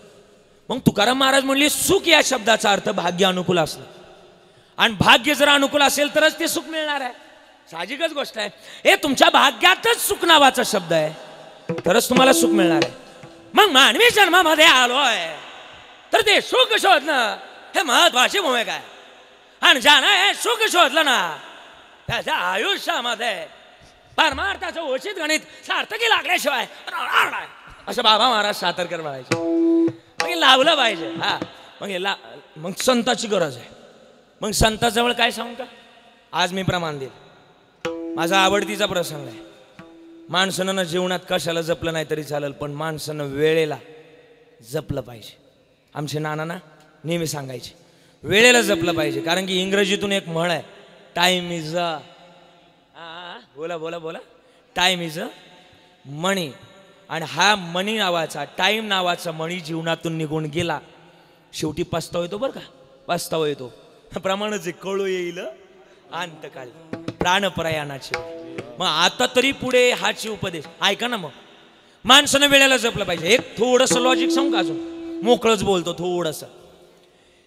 Speaker 1: मग तुकाराम महाराज म्हणले सुख या शब्दाचा अर्थ भाग्य अनुकूल असणं, आणि भाग्य जर अनुकूल असेल तरच ते सुख मिळणार आहे. साहजिकच गोष्ट आहे. हे तुमच्या भाग्यातच सुख नावाचा शब्द आहे, तरच तुम्हाला सुख मिळणार आहे. मग मानवी जन्मामध्ये आलोय तर ते सुख शोधणं हे महत्वाची भूमिका आहे. आणि ज्यानं हे सुख शोधलं ना त्याच्या आयुष्यामध्ये परमार्थाचं उचित गणित सार्थकी लागल्याशिवाय असं बाबा महाराज सातारकर म्हणायचे. मग लावलं पाहिजे. हा मग संताची गरज आहे. मग संताजवळ काय सांगू का. आज मी प्रमाण देईल. माझा आवडतीचा प्रसंग आहे. माणसानं जीवनात कशाला जपलं नाही तरी चालेल, पण माणसानं वेळेला जपलं पाहिजे. आमचे नाना नेहमी सांगायचे वेळेला जपलं पाहिजे. कारण की इंग्रजीतून एक म्हण आहे, टाइम इज अ बोला बोला बोला टाइम इज अ मनी. आणि हा मनी नावाचा टाइम नावाचा मणी जीवनातून निघून गेला, शेवटी पस्तावा येतो बरं का, पस्तावा येतो. प्रमाणच कळू येईल अंतकाळी प्राणप्रयाणाचे. मग आता तरी पुढे हाची उपदेश ऐका ना. मग माणसानं वेळेला जपलं पाहिजे. एक थोडंसं लॉजिक सांगू का, अजून मोकळंच बोलतो थोडंसं.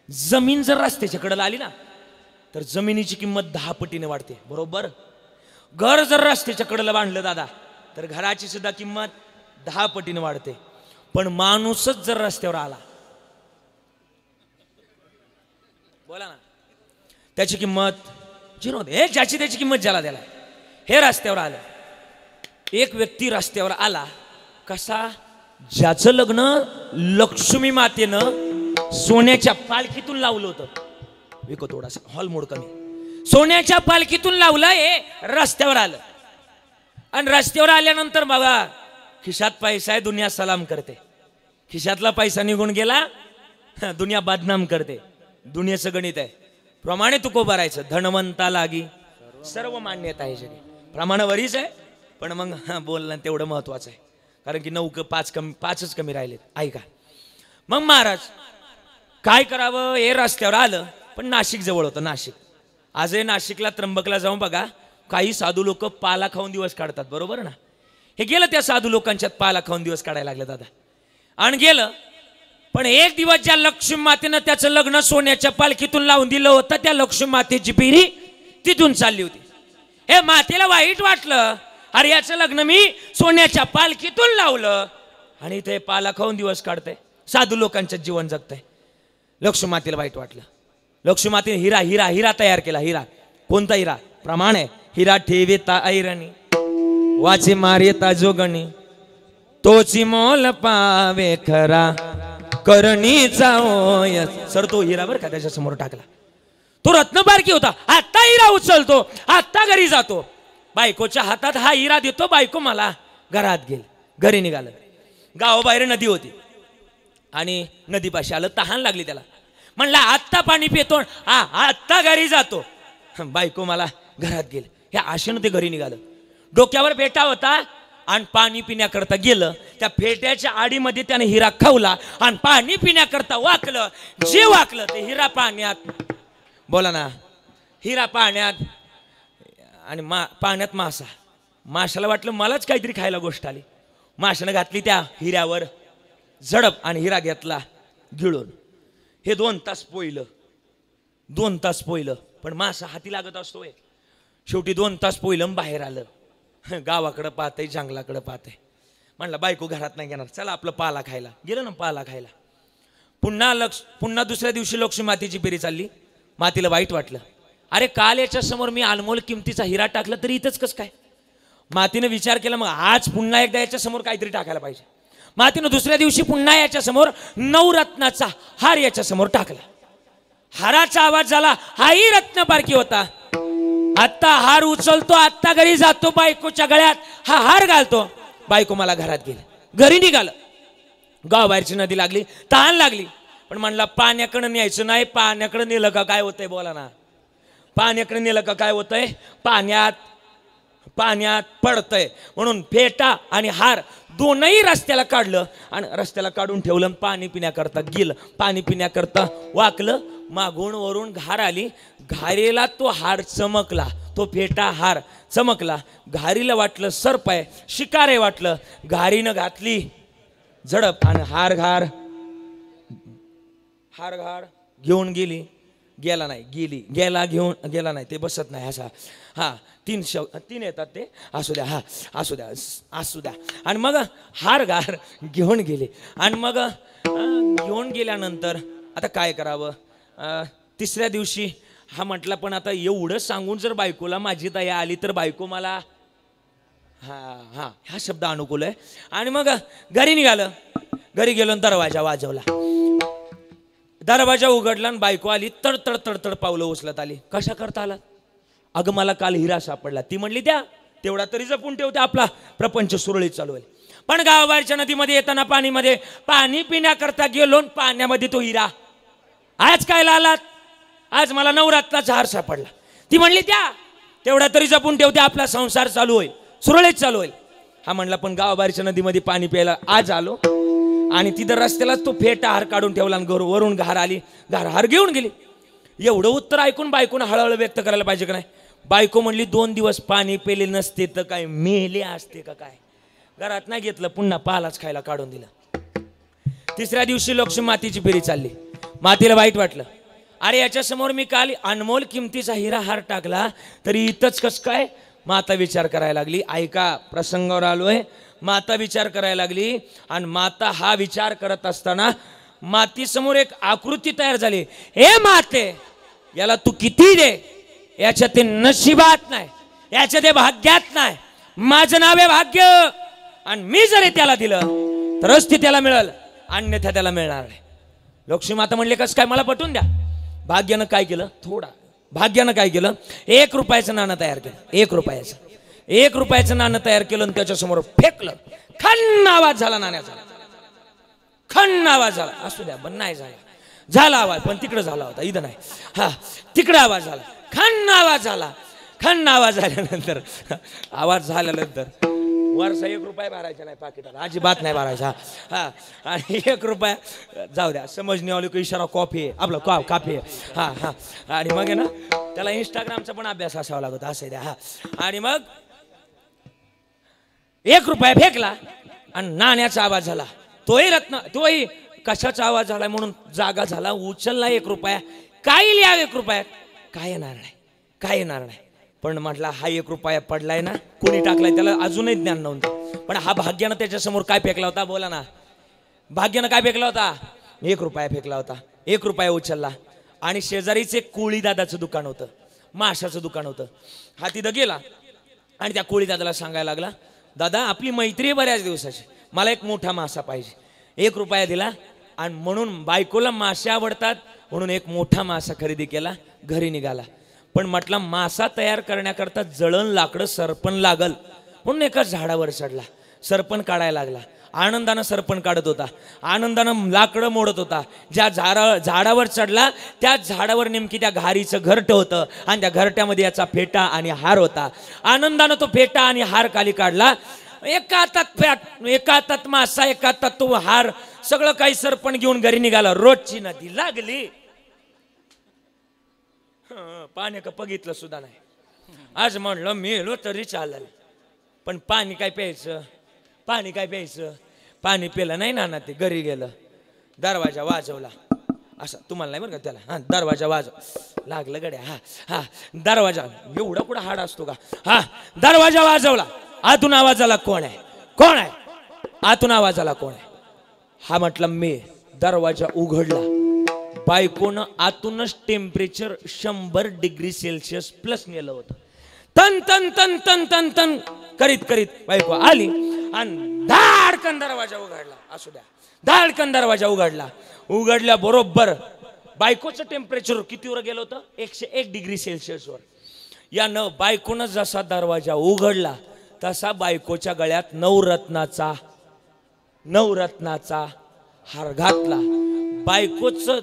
Speaker 1: जमीन जर रस्त्याच्या कडेला आली ना तर जमिनीची किंमत 10 पटीने वाढते, बरोबर. घर जर रस्त्याच्या कडेला बांधलं दादा तर घराची सुद्धा किंमत 10 पटीने वाढते. पण माणूसच जर रस्त्यावर आला, बोला ना, त्याची किंमत 0 होते. हे ज्याची त्याची किंमत ज्याला द्याला. हे रस्त्यावर आलं, एक व्यक्ती रस्त्यावर आला कसा, ज्याचं लग्न लक्ष्मी मातेनं सोन्याच्या पालखीतून लावलं होतं. विको थोडासा हॉल मोड कमी. सोन्याच्या पालखीतून लावलं, हे रस्त्यावर आलं. आणि रस्त्यावर आल्यानंतर बघा, खिशात पैसा आहे, दुनिया सलाम करते. खिशातला पैसा निघून गेला, दुनिया बदनाम करते. दुनियेचं गणित आहे, प्रमाणे तुको भरायचं. धनवंता लागी सर्व मान्यता आहे जगी. प्रमाणावरीच आहे, पण मग बोलणं तेवढं महत्वाचं आहे. कारण की 5च कमी राहिलेत. ऐका मग महाराज काय करावं. हे रस्त्यावर आलं, पण नाशिक जवळ होतं. नाशिक आजही नाशिकला त्र्यंबकला जाऊन बघा, काही साधू लोक पाला खाऊन दिवस काढतात, बरोबर ना. हे गेलं त्या साधू लोकांच्यात पाला खाऊन दिवस काढायला लागले दादा. आणि गेलं, पण एक दिवस ज्या लक्ष्मी मातेनं त्याचं लग्न सोन्याच्या पालखीतून लावून दिलं होतं, त्या लक्ष्मी मातेची पिढी तिथून चालली होती. हे मातेला वाईट वाटलं, अरे याचं लग्न मी सोन्याच्या पालखीतून लावलं आणि ते पाला खाऊन दिवस काढतंय, साधू लोकांचं जीवन जगतंय. लक्ष्मी मातेला वाईट वाटलं. लक्ष्मी मातेने हिरा हिरा हिरा तयार केला. हिरा कोणता हिरा, प्रमाण आहे. हिरा ठेवे ता ऐरणी, वाचे मारे ता जोगणी, तोची मोल पावे खरा करणीचा होय. सर तो हिरा बरं का त्याच्या समोर टाकला. तो रत्नबारकी होता. आता हिरा उचलतो, आता घरी जातो, बायकोच्या हातात हा हिरा देतो. बायको मला घरात गेल, घरी निघालं. गावाबाहेर नदी होती आणि नदीपाशी आलं, तहान लागली त्याला. म्हणला आत्ता पाणी पितो, आत्ता घरी जातो. बायको मला घरात गेल. ह्या आशेनं ते घरी निघालं. डोक्यावर फेटा होता आणि पाणी पिण्याकरता गेलं. त्या फेट्याच्या आडीमध्ये त्याने हिरा खावला आणि पाणी पिण्याकरता वाकलं. जे वाकलं ते हिरा पाण्यात. बोला ना, हिरा पाण्यात आणि पाण्यात मासा. माशाला वाटलं मलाच काहीतरी खायला गोष्ट आली. माशानं घातली त्या हिऱ्यावर झडप आणि हिरा घेतला गिळून. हे 2 तास पोइलं, 2 तास पोइलं, पण मासा हाती लागत असतो. शेवटी 2 तास पोइलं, बाहेर आलं. गावाकडं पाहतंय, जंगलाकडं पाहतंय. म्हणलं बायको घरात नाही घेणार, चला आपलं पाला खायला. गेलं ना पाला खायला. पुन्हा दुसऱ्या दिवशी लक्ष्मी मातेची फेरी चालली. मातीला वाईट वाटलं, अरे काल याच्या समोर मी अनमोल किमतीचा हिरा टाकला तरी इथंच कसं काय. मातीनं विचार केला, मग आज पुन्हा एकदा याच्या समोर काहीतरी टाकायला पाहिजे. मातीनं दुसऱ्या दिवशी पुन्हा याच्या समोर नवरत्नाचा हार याच्या समोर टाकला. हाराचा आवाज झाला, हाही रत्नबारकी होता. आत्ता हार उचलतो, आत्ता घरी जातो, बायकोच्या गळ्यात हा हार घालतो. बायको मला घरात गेली, घरी निघालं. गावाबाहेरची नदी लागली, तहान लागली. पण म्हणला पाण्याकडे न्यायचं नाही. पाण्याकडे नेलं का काय होतंय, बोला ना. पाण्याकडे नेलं का काय होतंय, पाण्यात पडतंय. म्हणून फेटा आणि हार दोनही रस्त्याला काढलं आणि रस्त्याला काढून ठेवलं. पाणी पिण्याकरता गेलं, पाणी पिण्याकरता वाकलं. मागून वरून घार आली. घारेला तो हार चमकला, तो फेटा हार चमकला. घारीला वाटलं सर्प आहे, शिकार आहे वाटलं. घारीनं घातली झडप आणि हार घार घेऊन गेली. गेला नाही, गेला नाही. ते बसत नाही असा. हा 3 येतात ते. असू द्या. आणि मग हार घार घेऊन गेले. आणि मग घेऊन गेल्यानंतर आता काय करावं. 3ऱ्या दिवशी हा म्हटला, पण आता एवढं सांगून जर बायकोला माझी दया आली तर बायको मला हा शब्द अनुकूल आहे. आणि मग घरी निघालं. घरी गेलो, दरवाजा वाजवला. दरवाजा उघडला आणि बायको आली. तडतड पावलं उचलत आली. कशा करता आला. अगं मला काल हिरा सापडला. ती म्हणली द्या, तेवढा तरी जपून ठेवते, आपला प्रपंच सुरळीत चालू आहे. पण गावाबाहेरच्या नदीमध्ये येताना पाणी पिण्याकरता गेलो, पाण्यामध्ये तो हिरा. आज काय आलात. आज मला नवरत्नाचा हार सापडला. ती म्हणली त्या तेवढा तरी जपून ठेवते, आपला संसार चालू होईल, सुरळीत चालू होईल. हा म्हणला पण गावाबाहेरच्या नदीमध्ये पाणी प्यायला आज आलो आणि तिथं रस्त्यालाच तो फेटा हार काढून ठेवला आणि वरून घार आली, घार हार घेऊन गेली. एवढं उत्तर ऐकून बायकोनं हळूहळू व्यक्त करायला पाहिजे का नाही? बायको म्हणली 2 दिवस पाणी पेले नसते तर काय मेले असते का काय? घरात नाही घेतलं, पुन्हा पालाच खायला काढून दिलं. तिसऱ्या दिवशी लक्ष्मी मातीची फेरी चालली. मातीला वाईट वाटलं, अरे याच्या समोर मी काल अनमोल किमतीचा हिरा हार टाकला तरी इथंच कस काय? माता विचार करायला लागली. ऐका, प्रसंगावर आलोय. माता विचार करायला लागली आणि माता हा विचार करत असताना माती समोर एक आकृती तयार झाली. हे माते, याला तू किती दे, याच्या ते नशिबात नाही, याच्या ते भाग्यात नाही. माझं नाव आहे भाग्य आणि मी जरी त्याला दिलं तरच ते त्याला मिळेल, अन्यथा त्याला मिळणार नाही. लक्ष्मी माता म्हणले कसं काय? मला पटवून द्या. भाग्यानं काय केलं? भाग्यानं काय केलं? 1 रुपयाचं नाणं तयार केलं. 1 रुपयाचं नाणं तयार केलं आणि त्याच्यासमोर फेकलं. खन्न आवाज झाला नाण्याचा, खन्न आवाज झाला. असू द्या, पण नाही झाला आवाज, पण तिकडे झाला होता, इथं नाही. हा, तिकडे आवाज झाला, खन्न आवाज झाला. खन्न आवाज झाल्यानंतर वर्षा 1 रुपया भरायचा नाही पाकिटाला, अजिबात नाही भरायचा. हा, आणि 1 रुपया जाऊ द्या, समजणे वाले को इशारा कॉफी आहे आपलं, काफी आहे. हा हा, आणि मग आहे ना त्याला इंस्टाग्रामचा पण अभ्यास असावा लागत असं द्या. हा, आणि मग 1 रुपया फेकला आणि नाण्याचा आवाज झाला. तोही कशाचा आवाज झाला म्हणून जागा झाला. उचलला 1 रुपया. काय लिहा 1 रुपया? काय येणार नाही. पण म्हटला हा 1 रुपया पडलाय ना, कोणी टाकलाय त्याला अजूनही ज्ञान नव्हतं. पण हा भाग्यानं त्याच्यासमोर काय फेकला होता? बोला ना, भाग्यानं काय फेकला होता? 1 रुपया फेकला होता. 1 रुपया उचलला आणि शेजारीच एक कोळी दादाचं दुकान होतं, माशाचं दुकान होतं. हा तिथं गेला आणि त्या कोळी दादाला सांगायला लागला, दादा आपली मैत्री बऱ्याच दिवसाची, मला एक मोठा मासा पाहिजे. 1 रुपया दिला आणि म्हणून बायकोला मासे आवडतात म्हणून एक मोठा मासा खरेदी केला, घरी निघाला. पण म्हटला मासा तयार करण्याकरता जळण लाकडं सरपण लागल म्हणून एका झाडावर चढला. सरपण काढायला लागला. आनंदानं सरपण काढत होता, आनंदानं लाकडं मोडत होता. ज्या झाडावर चढला त्या झाडावर नेमकी त्या घारीचं घरटं होतं आणि त्या घरट्यामध्ये याचा फेटा आणि हार होता. आनंदानं तो फेटा आणि हार खाली काढला. एका हातात मासा, एका हातात तो हार, सगळं काही सरपण घेऊन घरी निघाला. रोजची नदी लागली. पाणी का बघितलं सुद्धा नाही. आज म्हणलं मेलो तरी चालेल, पण पाणी काय प्यायचं? पाणी पिलं नाही ना. ते घरी गेलं, दरवाजा वाजवला. असं तुम्हाला नाही बरं का त्याला. हा, दरवाजा वाजव लागलं गड्या. हा, दरवाजा एवढा कुठं हाड असतो का? हा, दरवाजा वाजवला. आतून आवाज आला, कोण आहे? आतून आवाज आला, कोण आहे? हा म्हटलं मी. दरवाजा उघडला. बायकोनं आतूनच टेम्परेचर 100 डिग्री सेल्सिअस प्लस नेलं होतं. तन तन तन तन तन तन करीत बायको आली आणि धाडकन दरवाजा उघडला. असू द्या, धाडकन दरवाजा उघडल्या बरोबर बायकोचं टेम्परेचर कितीवर गेलं होतं? 101 डिग्री सेल्सिअसवर. यानं बायकोनं जसा दरवाजा उघडला तसा बायकोच्या गळ्यात नवरत्नाचा हार घातला. बायकोचं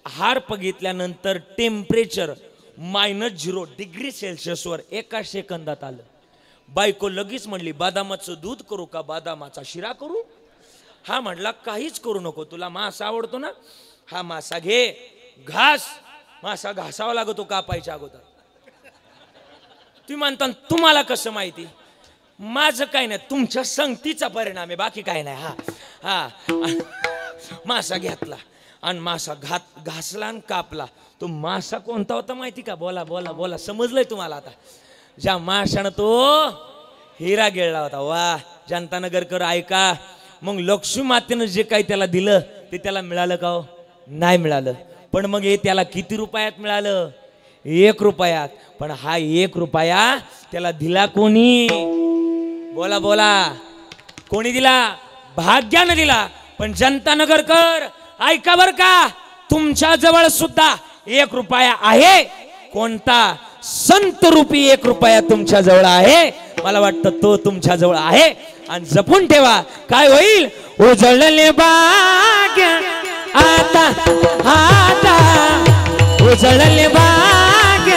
Speaker 1: हार बघितल्यानंतर टेम्परेचर -0 डिग्री सेल्सिअसवर एका सेकंदात आलं. बायको लगेच म्हणली, बदामाचं दूध करू का बदामाचा शिरा करू? हा म्हटला काहीच करू नको, तुला मासा आवडतो ना, हा मासा घे, घास. मासा घासावा लागतो कापायच्या अगोदर. तुम्ही म्हणता तुम्हाला कसं माहिती? माझं काय नाही, तुमच्या संगतीचा परिणाम आहे, बाकी काय नाही. हा मासा घेतला आणि मासा घासला आणि कापला. तो मासा कोणता होता माहिती का? बोला समजलंय तुम्हाला आता? ज्या माशानं तो हिरा गिळला होता. वा जनतानगरकर ऐका. मग लक्ष्मी मातेनं जे काही त्याला दिलं ते त्याला मिळालं का? नाही मिळालं. पण मग हे त्याला किती रुपयात मिळालं? 1 रुपयात. पण हा 1 रुपया त्याला दिला कोणी? बोला कोणी दिला? भाग्यानं दिला. पण जनतानगरकर ऐका बर का, तुमच्या जवळ सुद्धा 1 रुपया आहे. कोणता? संत रूपी 1 रुपया तुमच्या जवळ आहे. मला वाटतं तो तुमच्या जवळ आहे आणि जपून ठेवा. काय होईल? उजळले भाग्य आता उजळले भाग्य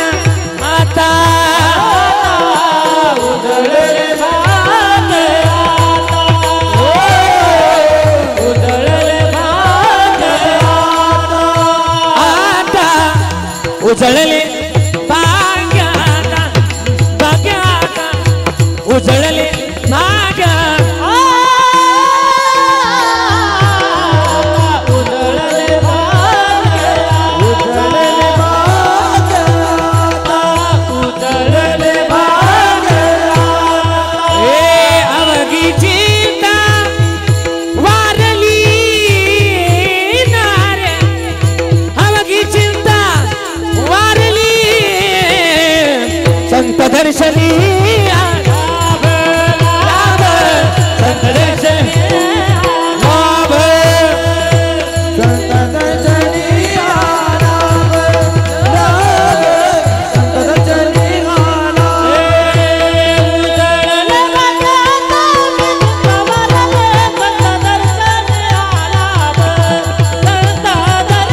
Speaker 1: उजळले भाग्याता भाग्याता उजळले भाग्या दर्शनी लाभ लाभ संत दर्शनी लाभ संत दर्शनी लाभ लाभ संत दर्शनी लाभ उजळले भाग्याता कवरले संत दर्शनी लाभ संत दर्शनी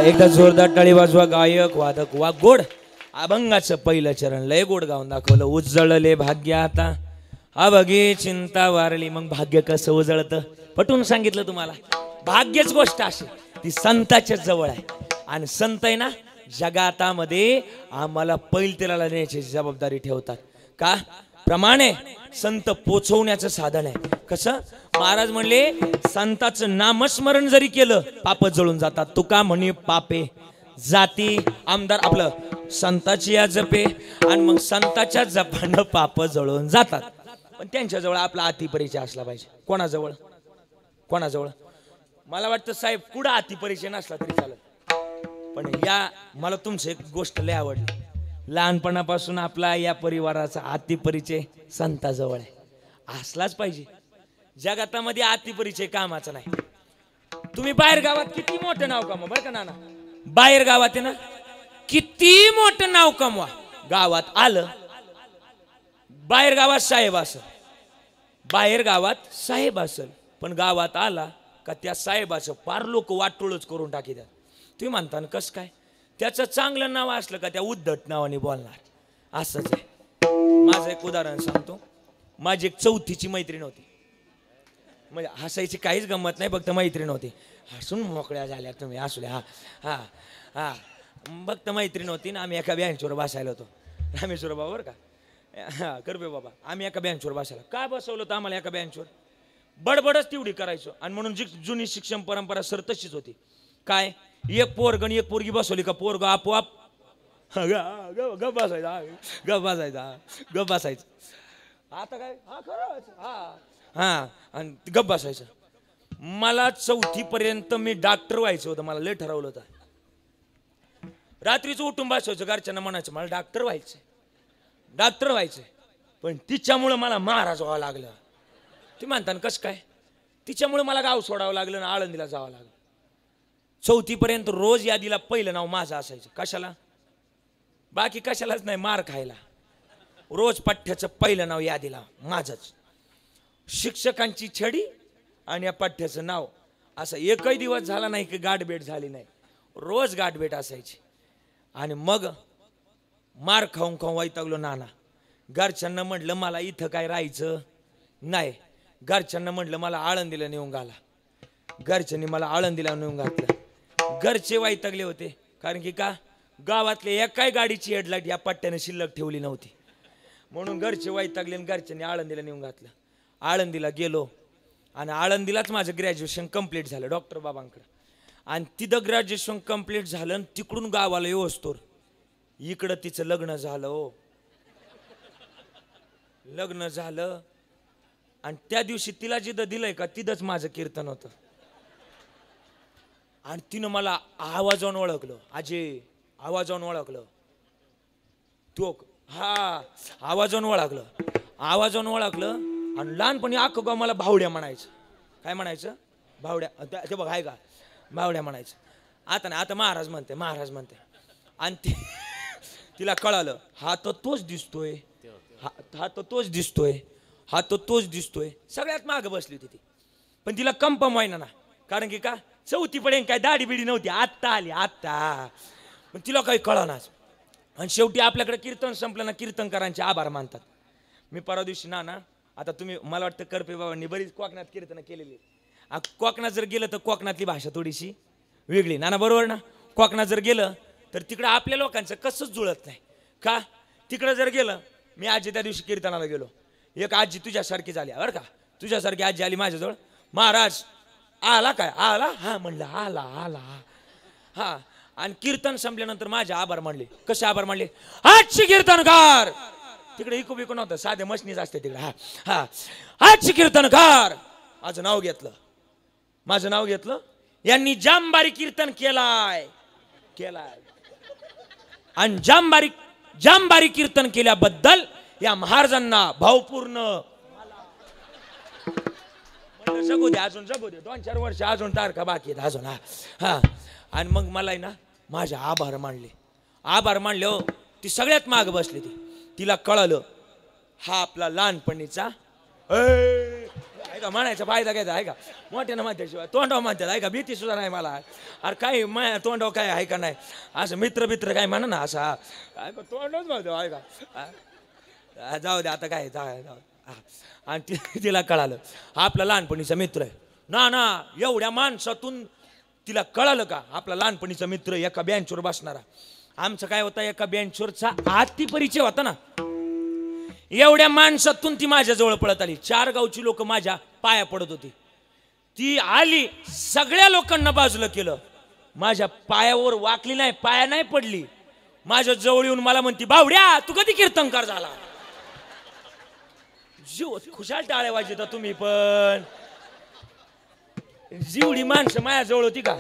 Speaker 1: एकदा जोरदार टाळी वाजवा. गायक वादक वाघोड अभंगाचं पहिलं चरण लय गोड गाऊन दाखवलं. उजळले भाग्य आता अबघे चिंता वारली. मग भाग्य कसं उजळतं पटून सांगितलं तुम्हाला. भाग्यच गोष्ट अशी ती संताच्या जवळ आहे आणि संत आहे ना जगातामध्ये आम्हाला पैलतेला नेण्याची जबाबदारी ठेवतात. का प्रमाणे संत पोचवण्याचं साधन आहे. कसं महाराज म्हणले संताचं नामस्मरण जरी केलं पाप जळून जातात. तुका म्हणे पापे जाती आमदार आपलं संताची या जपे आणि मग संताच्या जपानं पाप जळून जातात. पण त्यांच्याजवळ आपला अतिपरिचय असला पाहिजे. कोणाजवळ कोणाजवळ मला वाटतं साहेब कुठं अतिपरिचय नसला तरी चालेल. पण या मला तुमची एक गोष्ट लय आवडली. लहानपणापासून आपला या परिवाराचा अतिपरिचय संताजवळ आहे. असलाच पाहिजे. जगातामध्ये अतिपरिचय कामाचा नाही. तुम्ही बाहेर गावात किती मोठं नाव कमवा बरं का नाना. बाहेर गावात आहे ना किती मोठं नाव कमवा. गावात आलं बाहेर गावात साहेब असेल बाहेर गावात साहेब असेल पण गावात आला का त्या साहेबाचं फार लोक वाटोळच करून टाकीतात. तुम्ही म्हणता ना कसं काय त्याचं चांगलं नाव असलं का त्या उद्धट नावाने बोलणार. असंच आहे. माझं एक उदाहरण सांगतो. माझी एक चौथीची मैत्रीण होती. म्हणजे हसायची काहीच गंमत नाही फक्त मैत्रीण होती. हसून मोकळ्या झाल्या तुम्ही असू द्या. हा हा हा फक्त मैत्रीण होती ना. आम्ही एका बेंचवर बसायला होतो. रामेश्वर बाबा बरं का हा करबे बाबा. आम्ही एका बेंचवर बसायला का बसवलं होतं आम्हाला एका बेंचवर बडबडच तेवढी करायचो. आणि म्हणून जी जुनी शिक्षण परंपरा सर तशीच होती. काय एक पोरगण एक पोरगी बसवली का पोरग आपोआप गप बसायचा गप बसायचा गप बसायचं. आता काय हा खरंच हा हा आणि गप बसायचं. मला चौथीपर्यंत मी डॉक्टर व्हायचं होतं. मला लय ठरवलं होतं. रात्रीचं उठून बसायचं घरच्यांना म्हणायचं मला डॉक्टर व्हायचंय डॉक्टर व्हायचंय. पण तिच्यामुळं मला महाराज व्हावं लागलं. ती म्हणताना कसं काय तिच्यामुळे मला गाव सोडावं लागलं ना आळंदीला जावं लागलं. चौथीपर्यंत रोज यादीला पहिलं नाव माझं असायचं. कशाला बाकी कशालाच नाही मार खायला. रोज पठ्याचं पहिलं नाव यादीला माझंच. शिक्षकांची छडी आणि या पठ्याचं नाव असं एकही दिवस झाला नाही की गाठभेट झाली नाही. रोज गाठभेट असायची. आणि मग मार खाऊन खाऊन वैतागलो नाना. घरच्यांना म्हटलं मला इथं काय राहायचं नाही. घरच्यांना म्हटलं मला आळंदीला नेऊन घाला. घरच्यांनी मला आळंदीला नेऊन घातलं. घरचे वैतागले होते कारण की का गावातले एकाही गाडीची हेडलाईट या पट्ट्याने शिल्लक ठेवली नव्हती. म्हणून घरचे वैतागले आणि घरच्यांनी आळंदीला नेऊन घातलं. आळंदीला गेलो आणि आळंदीलाच माझं ग्रॅज्युएशन कंप्लीट झालं डॉक्टर बाबांकडे. आणि तिथं ग्रॅज्युएशन कंप्लीट झालं आणि तिकडून गावाला येऊस्तोर इकडं तिचं लग्न झालं. हो लग्न झालं आणि त्या दिवशी तिला जिथं दिलंय का तिथंच माझं कीर्तन होतं. आणि तिनं मला आवाजावून ओळखलं. अजय आवाजावून ओळखलं. तो हा आवाजावून ओळखलं आवाजावून ओळखलं. आणि लहानपणी अख्खं गाव मला भावड्या म्हणायचं. काय म्हणायचं भावड्या. ते बघ आहे का भावड्या म्हणायचं. आता नाही आता महाराज म्हणते महाराज म्हणते. आणि तिला कळालं हा तर तोच दिसतोय हा तर तोच दिसतोय हा तर तोच दिसतोय. सगळ्यात मागं बसली होती ती. पण तिला कंपम व्हायना ना कारण की का चौथीपर्यंत काय दाढी बिडी नव्हती. आत्ता आली आत्ता. पण तिला काही कळनाच. आणि शेवटी आपल्याकडे कीर्तन संपलं ना, कीर्तनकारांचे आभार मानतात. मी परवा दिवशी ना आता तुम्ही मला वाटतं करपे बाबांनी बरीच कोकणात कीर्तन केलेली. कोकणात जर गेलं तर कोकणातली भाषा थोडीशी वेगळी ना बरोबर ना. कोकणात जर गेलं तर तिकडं आपल्या लोकांचं कसंच जुळत नाही का. तिकडं जर गेलं, मी आजी त्या दिवशी कीर्तनाला गेलो, एक आजी तुझ्यासारखी झाली बरं का, तुझ्यासारखी आजी आली माझ्याजवळ. महाराज आला काय? आला? हा म्हणलं आला आला. हा, आणि कीर्तन संपल्यानंतर माझे आभार मानले. कसे आभार मानले? आजची कीर्तनकार, तिकडे इकू बिकू नव्हतं, साधे मशनीच असते तिकडे. हा हा, आजची कीर्तनकार, माझं नाव घेतलं, माझं नाव घेतलं. यांनी जामबारी कीर्तन केलाय आणि जामबारी कीर्तन केल्याबद्दल या महाराजांना भावपूर्ण जगू दे, अजून जगू दे, 2-4 वर्ष अजून तारखा बाकी आहेत अजून. हा, आणि मग मला ना माझे आभार मानले. हो, ती सगळ्यात माग बसली. तिला कळलं हा आपला लहानपणीचा ऐका म्हणायचा फायदा घ्यायचा आहे का, मोठ्यानं म्हणत्याशिवाय तोंडाव म्हणतात आहे का, भीती सुद्धा नाही मला. अरे काय तोंडाव काय आहे का नाही, असं मित्र काय म्हणा ना, असा तोंडच म्हणतो आहे का. जाऊ दे आता काय जाऊ. आणि तिला कळालं हा आपला लहानपणीचा मित्र आहे ना. एवढ्या माणसातून तिला कळालं का आपला लहानपणीचा मित्र एका बेंचवर बसणारा. आमचं काय होता, एका बेंचवरचा आती परिचय होता ना. एवढ्या माणसातून ती माझ्या जवळ पळत आली. 4 गावची लोक माझ्या पाया पडत होती. ती आली, सगळ्या लोकांना बाजूला केलं, माझ्या पायावर वाकली नाही, पाया नाही पडली. माझ्या जवळ येऊन मला म्हणती, बावड्या तू कधी कीर्तनकार झाला? जीव खुशाल टाळ्या वाजता तुम्ही पण. जेवढी माणसं माझ्या जवळ होती का,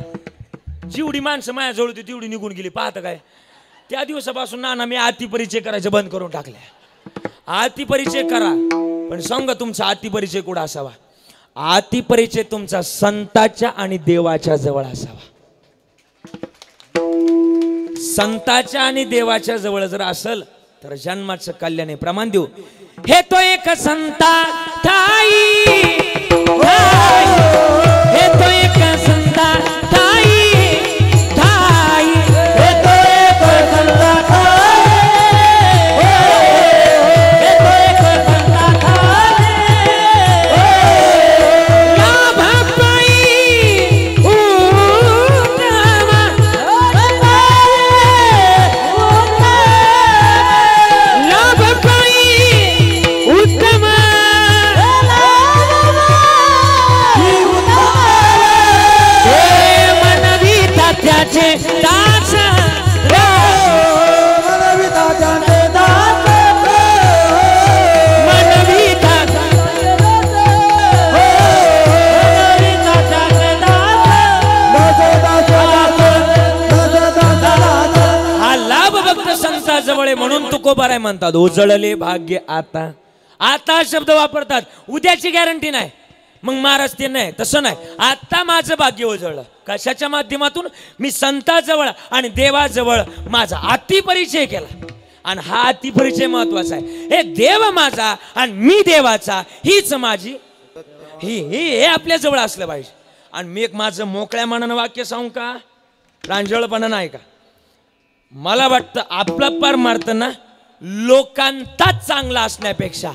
Speaker 1: जेवढी माणसं माझ्या जवळ होती तेवढी निघून गेली. पाहता काय, त्या दिवसापासून नाना मी आती परिचय करायचं बंद करून टाकले. आती परिचय करा, पण सांगा तुमचा आती परिचय कुठं असावा? आती परिचय तुमचा संताच्या आणि देवाच्या जवळ असावा. संताच्या आणि देवाच्या जवळ जर असेल तर जन्माचं कल्याण आहे. प्रमाण देऊ. हे तो एक संता ठाई, हे तो एक संता ठाई, हे तो एक संता ठाई, हे तो एक संता ठाई. या भक्ताई उत्तमा, या भक्ताई उत्तमा, त्याचे दास हा लाभ भक्त संताजवळ म्हणून तुकोबाराय म्हणतात, उजळले भाग्य आता. आता शब्द वापरतात, उद्याची गॅरंटी नाही. मग महाराज ते नाही, तसं नाही. आता माझं भाग्य उजळलं. कशाच्या माध्यमातून? मी संताजवळ आणि देवाजवळ माझा अतिपरिचय केला. आणि हा अतिपरिचय महत्वाचा आहे. हे देव माझा आणि मी देवाचा, हीच माझी हे आपल्या जवळ असलं पाहिजे. आणि मी एक माझं मोकळ्या मनानं वाक्य सांगू का, प्रांजळपणा नाही का. मला वाटतं आपला परमार्थ ना लोकांताच चांगला असण्यापेक्षा,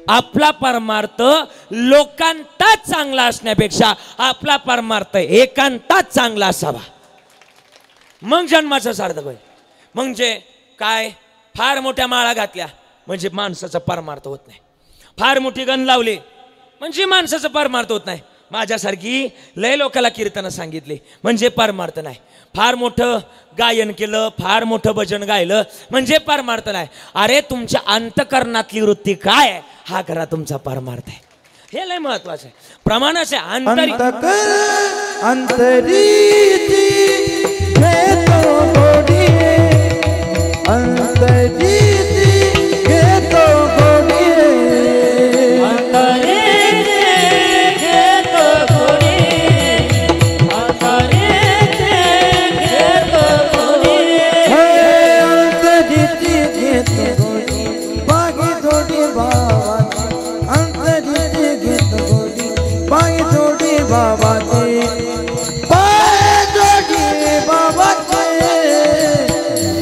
Speaker 1: आपला परमार्थ लोकांताच चांगला असण्यापेक्षा आपला परमार्थ एकांताच चांगला असावा. मग जन्माचं सार्थक होईल. म्हणजे काय, फार मोठ्या माळा घातल्या म्हणजे माणसाचा परमार्थ होत नाही. फार मोठी गण लावली म्हणजे माणसाचं परमार्थ होत नाही. माझ्यासारखी लय लोकाला कीर्तन सांगितले म्हणजे परमार्थ नाही. फार मोठं गायन केलं, फार मोठं भजन गायलं म्हणजे परमार्थ नाही. अरे तुमच्या अंतकरणातली वृत्ती काय आहे हा खरा तुमचा परमार्थ आहे. हे लय महत्वाचं आहे. प्रमाणाचे अंतरी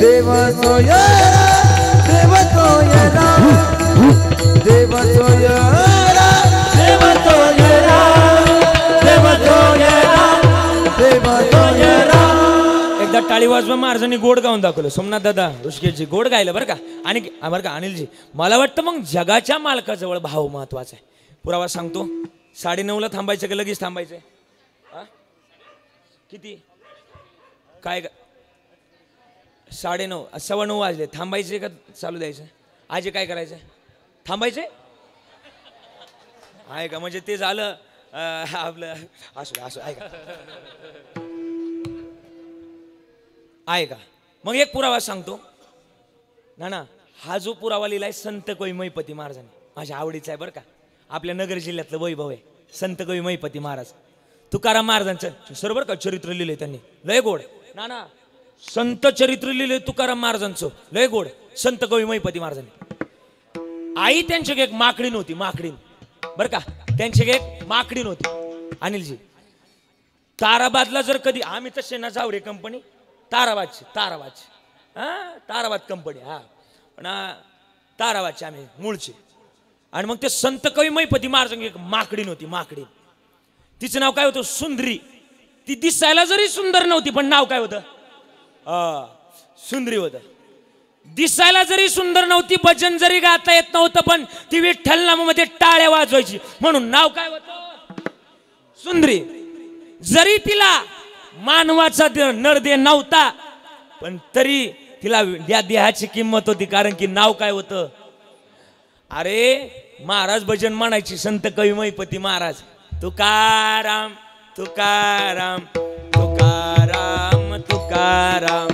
Speaker 2: देवा सोया
Speaker 1: एकदा टाळी वाजवा महाराजांनी गोड गाऊन दाखवलं. सोमनाथ दादा ऋषिकेशजी गोड गायलं बरं का. आणि बरं का अनिलजी, मला वाटतं मग जगाच्या मालकाजवळ भाव महत्वाचा आहे. पुरावा सांगतो. 9:30ला थांबायचं का लगेच थांबायचंय? किती काय 9:30 9:15 वाजले. थांबायचे का चालू द्यायचं? आजी काय करायचं? थांबायचे आहे का? म्हणजे ते झालं आपलं. असू असू आहे का? आहे का? मग एक पुरावा सांगतो ना. हा जो पुरावा लिहिलाय संत कवी महिपती महाराजांनी, माझ्या आवडीचा आहे बरं का. आपल्या नगर जिल्ह्यातलं वैभव आहे. संत कवी महिपती महाराज तुकाराम महाराजांचं बरोबर का चरित्र लिहिलंय त्यांनी, लय गोड. ना संत चरित्र लिहिले तुकाराम महाराजांचं, लय गोड. संत कवी महिपती महाराजांनी. आई त्यांची एक माकडीन होती, माकडीन बरं का. त्यांची एक माकडीन होती अनिलजी. ताराबादला जर कधी आम्ही तसे ना जावरे कंपनी ताराबादची ताराबाद कंपनी पण ताराबादची आम्ही मूळचे. आणि मग ते संत कवी महिपती महाराज एक माकडीन होती, माकडीन. तिचं नाव काय होतं? सुंदरी. ती दिसायला जरी सुंदर नव्हती पण नाव काय होतं? सुंदरी होतं. दिसायला जरी सुंदर नव्हती, भजन जरी गाता येत नव्हतं, पण ती विठ्ठल नामामध्ये टाळ्या वाजवायची म्हणून नाव काय होतं? सुंदरी. जरी तिला मानवाचा नरदेह नव्हता पण तरी तिला या देहाची किंमत होती, कारण की नाव काय होतं? अरे महाराज भजन म्हणायची संत कवी महिपती महाराज. तुकाराम तुकाराम तुकाराम तुकाराम.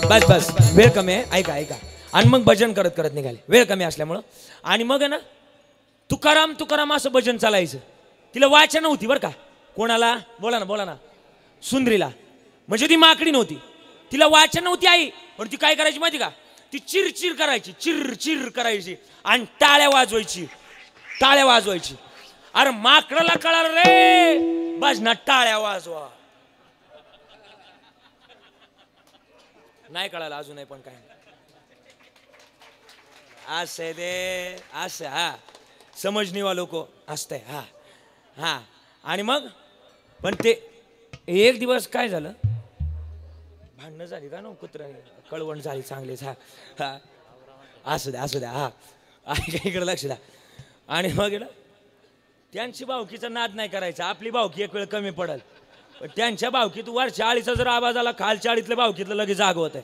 Speaker 1: बस बस वेळ कमी आहे, ऐका ऐका. आणि मग भजन करत करत निघाले, वेळ कमी असल्यामुळं. आणि मग आहे ना तुकाराम तुकाराम असं भजन चालायचं. तिला वाचा नव्हती बरं का. कोणाला? बोला ना बोला ना. सुंदरीला. म्हणजे ती माकडी नव्हती, तिला वाचा नव्हती आई. पण ती काय करायची माहिती का? ती चिरचिर करायची, चिर चिर करायची आणि टाळ्या वाजवायची, टाळ्या वाजवायची. अरे माकडाला कळालं रे भजनात टाळ्या वाजवा. नाही कळालं अजूनही पण काय असं दे असं. हा समजणी वा लोक असतंय. हा हा. आणि मग पण ते एक दिवस काय झालं, भांडणं झाली का ना कुत्रा, कळवण झाली चांगलीच. हा हा असू द्या असू द्या. हा इकडे लक्ष द्या. आणि मग त्यांची भावकीचा नाद नाही करायचा. आपली भावकी एक वेळ कमी पडल, पण त्यांच्या भावकीत वरच्या आळीचा जर आवाज आला, खालच्या आळीतल्या भावकीतलं लगेच जागवत आहे.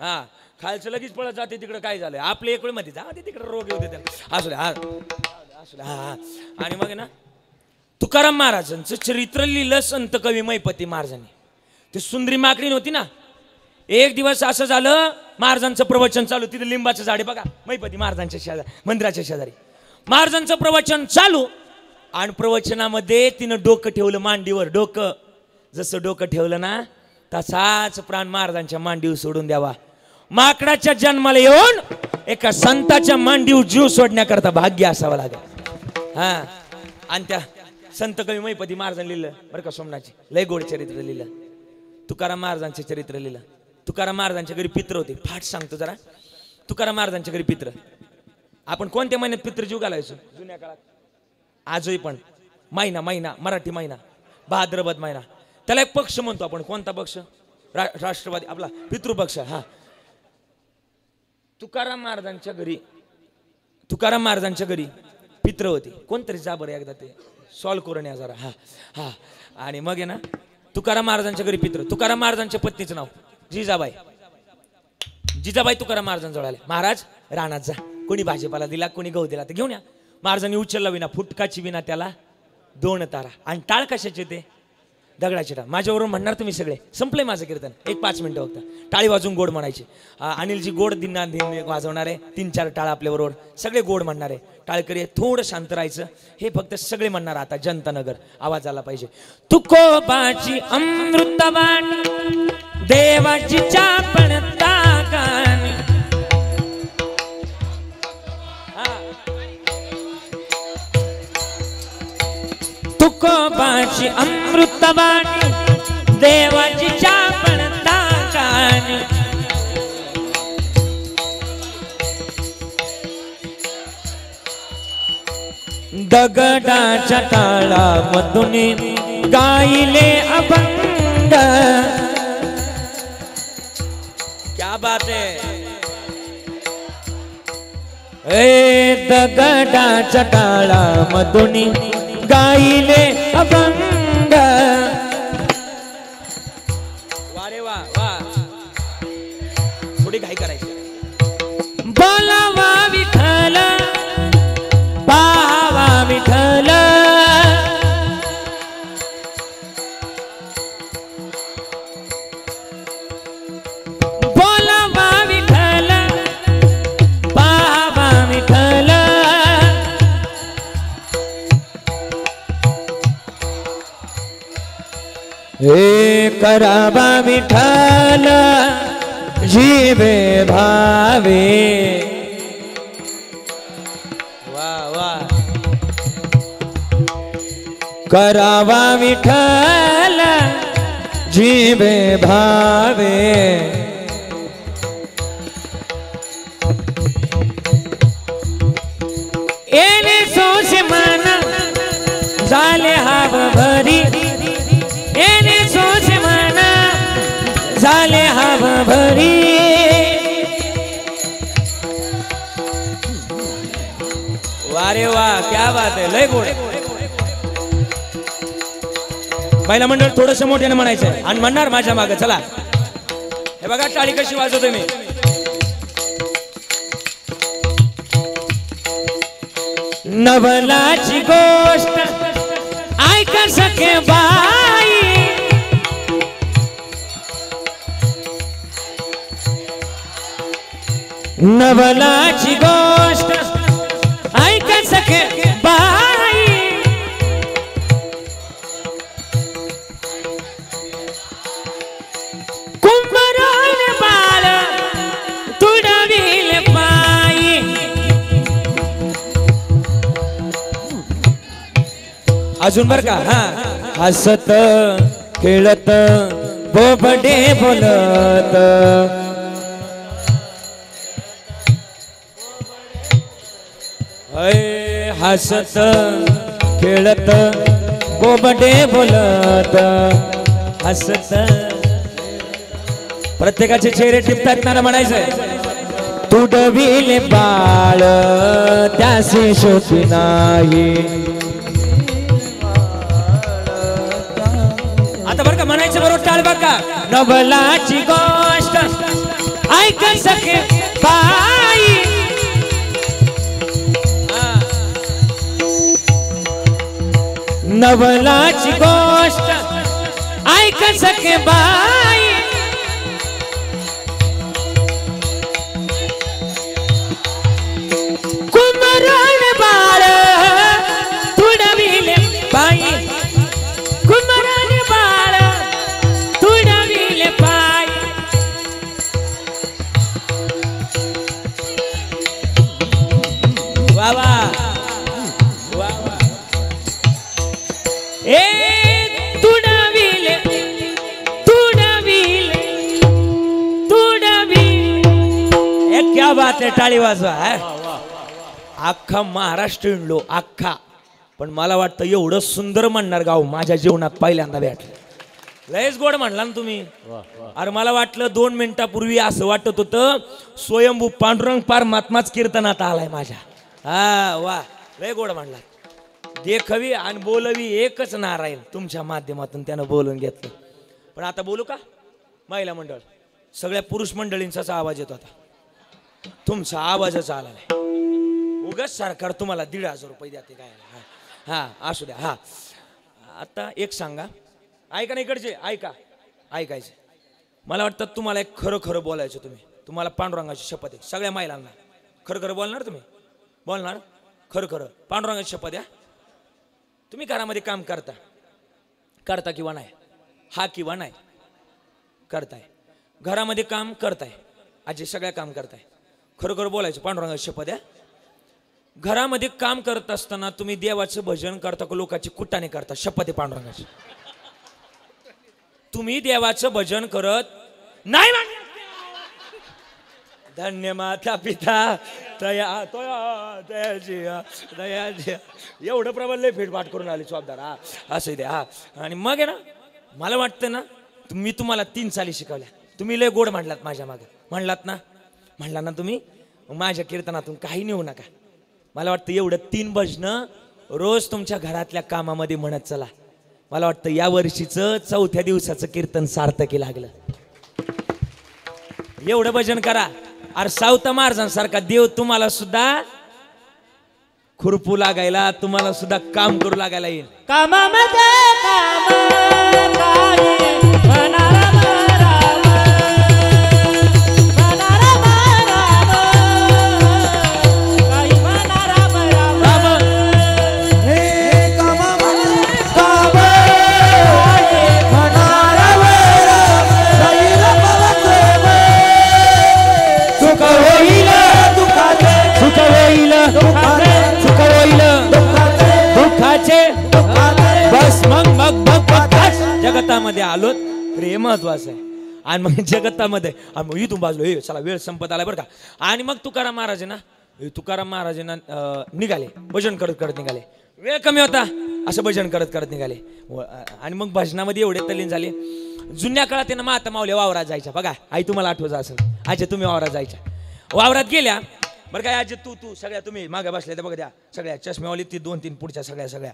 Speaker 1: हा खालचं लगेच पळत जाते तिकडे काय झालंय. आपले एक वेळ मध्ये जाते तिकडे रोग येऊ दे. असू द्या असू द्या. हा. आणि मग ना तुकाराम महाराजांचं चरित्र लिहिलं संत कवी महिपती महाराजांनी. ते सुंदरी माकडी नव्हती ना. एक दिवस असं झालं, महाराजांचं प्रवचन चालू. तिथे लिंबाचं झाड आहे बघा महिपती महाराजांच्या शेजारी, मंदिराच्या शेजारी. महाराजांचं प्रवचन चालू आणि प्रवचनामध्ये तिनं डोकं ठेवलं मांडीवर. डोकं जसं डोकं ठेवलं ना तसाच प्राण महाराजांच्या मांडीवर सोडून द्यावा. माकडाच्या जन्माला येऊन एका संताच्या मांडीवर जीव सोडण्याकरता भाग्य असावं लागेल. हा. आणि त्या संत कवी महिपती महाराजांनी लिहिलं बरं का. सोमनाथची लय गोड चरित्र लिहिलं. तुकाराम महाराजांचे चरित्र लिहिलं. तुकाराम महाराजांच्या घरी पित्र होते. फाट सांगतो जरा. तुकाराम महाराजांच्या घरी पित्र. आपण कोणत्या महिन्यात पित्र जीव घालायचो जुन्या काळात? आजही पण महिना महिना मराठी महिना भाद्रपद महिना. त्याला एक पक्ष म्हणतो आपण. कोणता पक्ष? राष्ट्रवादी आपला पितृपक्ष. हा. तुकाराम महाराजांच्या घरी पित्र होते. कोणतरी जा बरं एकदा ते सॉल्व करून या जरा. हा हा. आणि मग आहे ना तुकाराम महाराजांच्या घरी पित्र. तुकाराम महाराजांच्या पत्नीचं नाव जिजाबाई. जिजाबाई तुकाराम महाराजांजवळ आले. महाराज रानात जा, कोणी भाजीपाला दिला कोणी गहू दिला तर घेऊन या. महाराजांनी उचलला विना, फुटकाची विना त्याला 2 तारा. आणि टाळ कशाचे ते? दगडाचे टाळ. माझ्यावरून म्हणणार तुम्ही सगळे संपले माझं कीर्तन. 1-5 मिनिटं फक्त टाळी वाजून गोड म्हणायचे. अनिलजी गोड दिना वाजवणार आहे. 3-4 टाळ आपल्याबरोबर सगळे गोड म्हणणार आहे. टाळकरी थोडं शांत राहायचं. हे फक्त सगळे म्हणणार. आता जनतानगर आवाज आला पाहिजे. तुकोबाची अमृतवाणी देवाची चापण ताकानी. तुकोबाची अमृतवाणी देवाची चापण ताकानी. दगडाच्या टाळामधून गायले अभंग. क्या बात है. ए दगडाच्या टाळामधून गायले अभंग. वा रे वा वा. थोडी घाई करायची. बोलावा विठ्ठल पाहावा विठ्ठल. बोलावा विठ्ठल पाहावा विठ्ठल. हे करावा विठ्ठल जीवे भावे. वा वा. करावा विठ्ठल जीवे भावे. एने सोसे मना झाले हाव भरी. एने सोसे मना झाले हाव भरी. वारे वा. क्या बात आहे. लय गोड. महिला मंडळ थोडस मोठ्याने म्हणायचंय आणि म्हणणार माझ्या मागे. चला हे बघा टाळी कशी वाजवतोय मी. नवलाची गोष्ट ऐक सखे बाई. नवलाची गोष्ट ऐक सखे बाई. कुंभारान बाळ तुडविल पायी. अजून बर का. हा. हसत खेळत बोबडे बोलत. हसत खेळत बोबडे बोलत. हसत. प्रत्येकाचे चेहरे टिपतात ना म्हणायचंय. तुडविले बाळ त्यासे शोधी नाही. आता बरं का म्हणायचं बरोबर टाळ बघा. नवलाची गोष्ट ऐक सखे बाई. नवलाची गोष्ट ऐक सखे बाई. कुंभारान बाळ तुडविले पायी. कुंभारान बाळ तुडविले पायी. वा वा. ए तुडविले तुडविले तुडविले. क्या बात आहे. टाळी वाजवा. अख्खा महाराष्ट्र हिंडलो अख्खा. पण मला वाटतं एवढं सुंदर म्हणणार गाव माझ्या जीवनात पहिल्यांदा भेटलं. लयच गोड म्हणला ना तुम्ही. अरे मला वाटलं 2 मिनिटापूर्वी असं वाटत होतं स्वयंभू पांडुरंग परमात्माच कीर्तनात आलाय माझ्या. हा वा. लय गोड म्हणला. देखवी आणि बोलवी एकच नारायण. तुमच्या माध्यमातून त्यानं बोलून घेतलं. पण आता बोलू का. महिला मंडळ सगळ्या पुरुष मंडळींचाच आवाज येत होता. तुमचा आवाजच आला नाही. उगाच सरकार तुम्हाला 1,500 रुपये द्याते काय. हा असू द्या. हा आता एक सांगा. ऐका ना इकडचे. ऐका. ऐकायचं. मला वाटतं तुम्हाला एक खरं खरं बोलायचं. तुम्हाला पांडुरंगाची शपथ आहे सगळ्या महिलांना. खरं खरं बोलणार तुम्ही. बोलणार खरं खरं. पांडुरंगाची शपथ द्या. तुम्ही घरामध्ये काम करता किंवा नाही. हा किंवा नाही करताय. घरामध्ये काम करताय. आजी सगळ्या काम करताय. खरं खरं बोलायचं. पांडुरंगाची शपथ द्या. घरामध्ये काम करत असताना तुम्ही देवाचं भजन करता का लोकांची कुटाने करता. शपथ आहे पांडुरंगाची. तुम्ही देवाचं भजन करत नाही. धन्य माता पिता तया तया दयाजी दयाजी एवढं प्रबल फेटपाट करून आले चौबदार. हा असं द्या. हा आणि मग आहे ना मला वाटतं ना मी तुम्हाला 3 चाली शिकवल्या. तुम्ही लय गोड म्हणलात माझ्या मागे. म्हणलात ना तुम्ही माझ्या कीर्तनातून काही नेऊ नका. मला वाटतं एवढं 3 भजनं रोज तुमच्या घरातल्या कामामध्ये म्हणत चला. मला वाटतं या वर्षीचं 4थ्या दिवसाचं कीर्तन सार्थकी लागलं. एवढं भजन करा. अरे सावता महाराजांसारखा देव तुम्हाला सुद्धा खुरपू लागायला, तुम्हाला सुद्धा काम करू लागायला येईल.
Speaker 2: कामामध्ये काम काही म्हणारा
Speaker 1: जगतामध्ये आलो हे महत्वाचं आहे. आणि मग जगतामध्ये इथून बाजलो चला वेळ संपत आला बरं का. आणि मग तुकाराम महाराज ना निघाले भजन करत करत निघाले. वेळ कमी होता असं भजन करत करत निघाले. आणि मग भजनामध्ये एवढे तल्लीन झाले. जुन्या काळात त्यांना माता मावल्या वावरात जायच्या. बघा आई तुम्हाला आठवत असेल. आजी तुम्ही वावरात जायच्या. वावरात गेल्या बरं काय. आजी तू सगळ्या तुम्ही मागे बसल्या तर बघा द्या सगळ्या चष्मेवाली ती 2-3 पुढच्या सगळ्या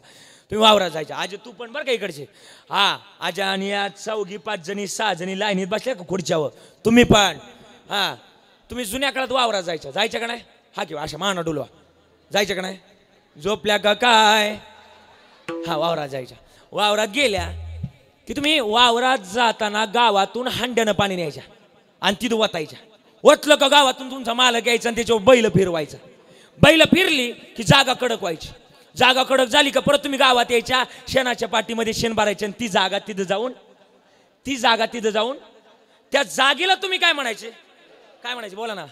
Speaker 1: तुम्ही वावरात जायच्या. आजी तू पण बरं का इकडचे. हा आजा आणि या 4, 5 जणी 6 जणी लाईनीत बसल्या का खुर्च्यावर. तुम्ही पण हा तुम्ही जुन्या काळात वावरात जायच्या का नाही. हा किंवा अशा माना डोलवा जायच्या का नाही. झोपल्या का काय. हा वावरात जायच्या. वावरात गेल्या की तुम्ही वावरात जाताना गावातून हांड्यानं पाणी न्यायच्या आणि तिथं वतायच्या. वतलं का गावातून तुमचा मालक यायचा आणि त्याच्यावर बैल फिरवायचा. बैल फिरली की जागा कडक व्हायची. जागा कडक झाली का परत तुम्ही गावात यायच्या. शेणाच्या पाठीमध्ये शेण भरायचे आणि ती जागा तिथं जाऊन त्या जागेला तुम्ही काय म्हणायचे बोला ना.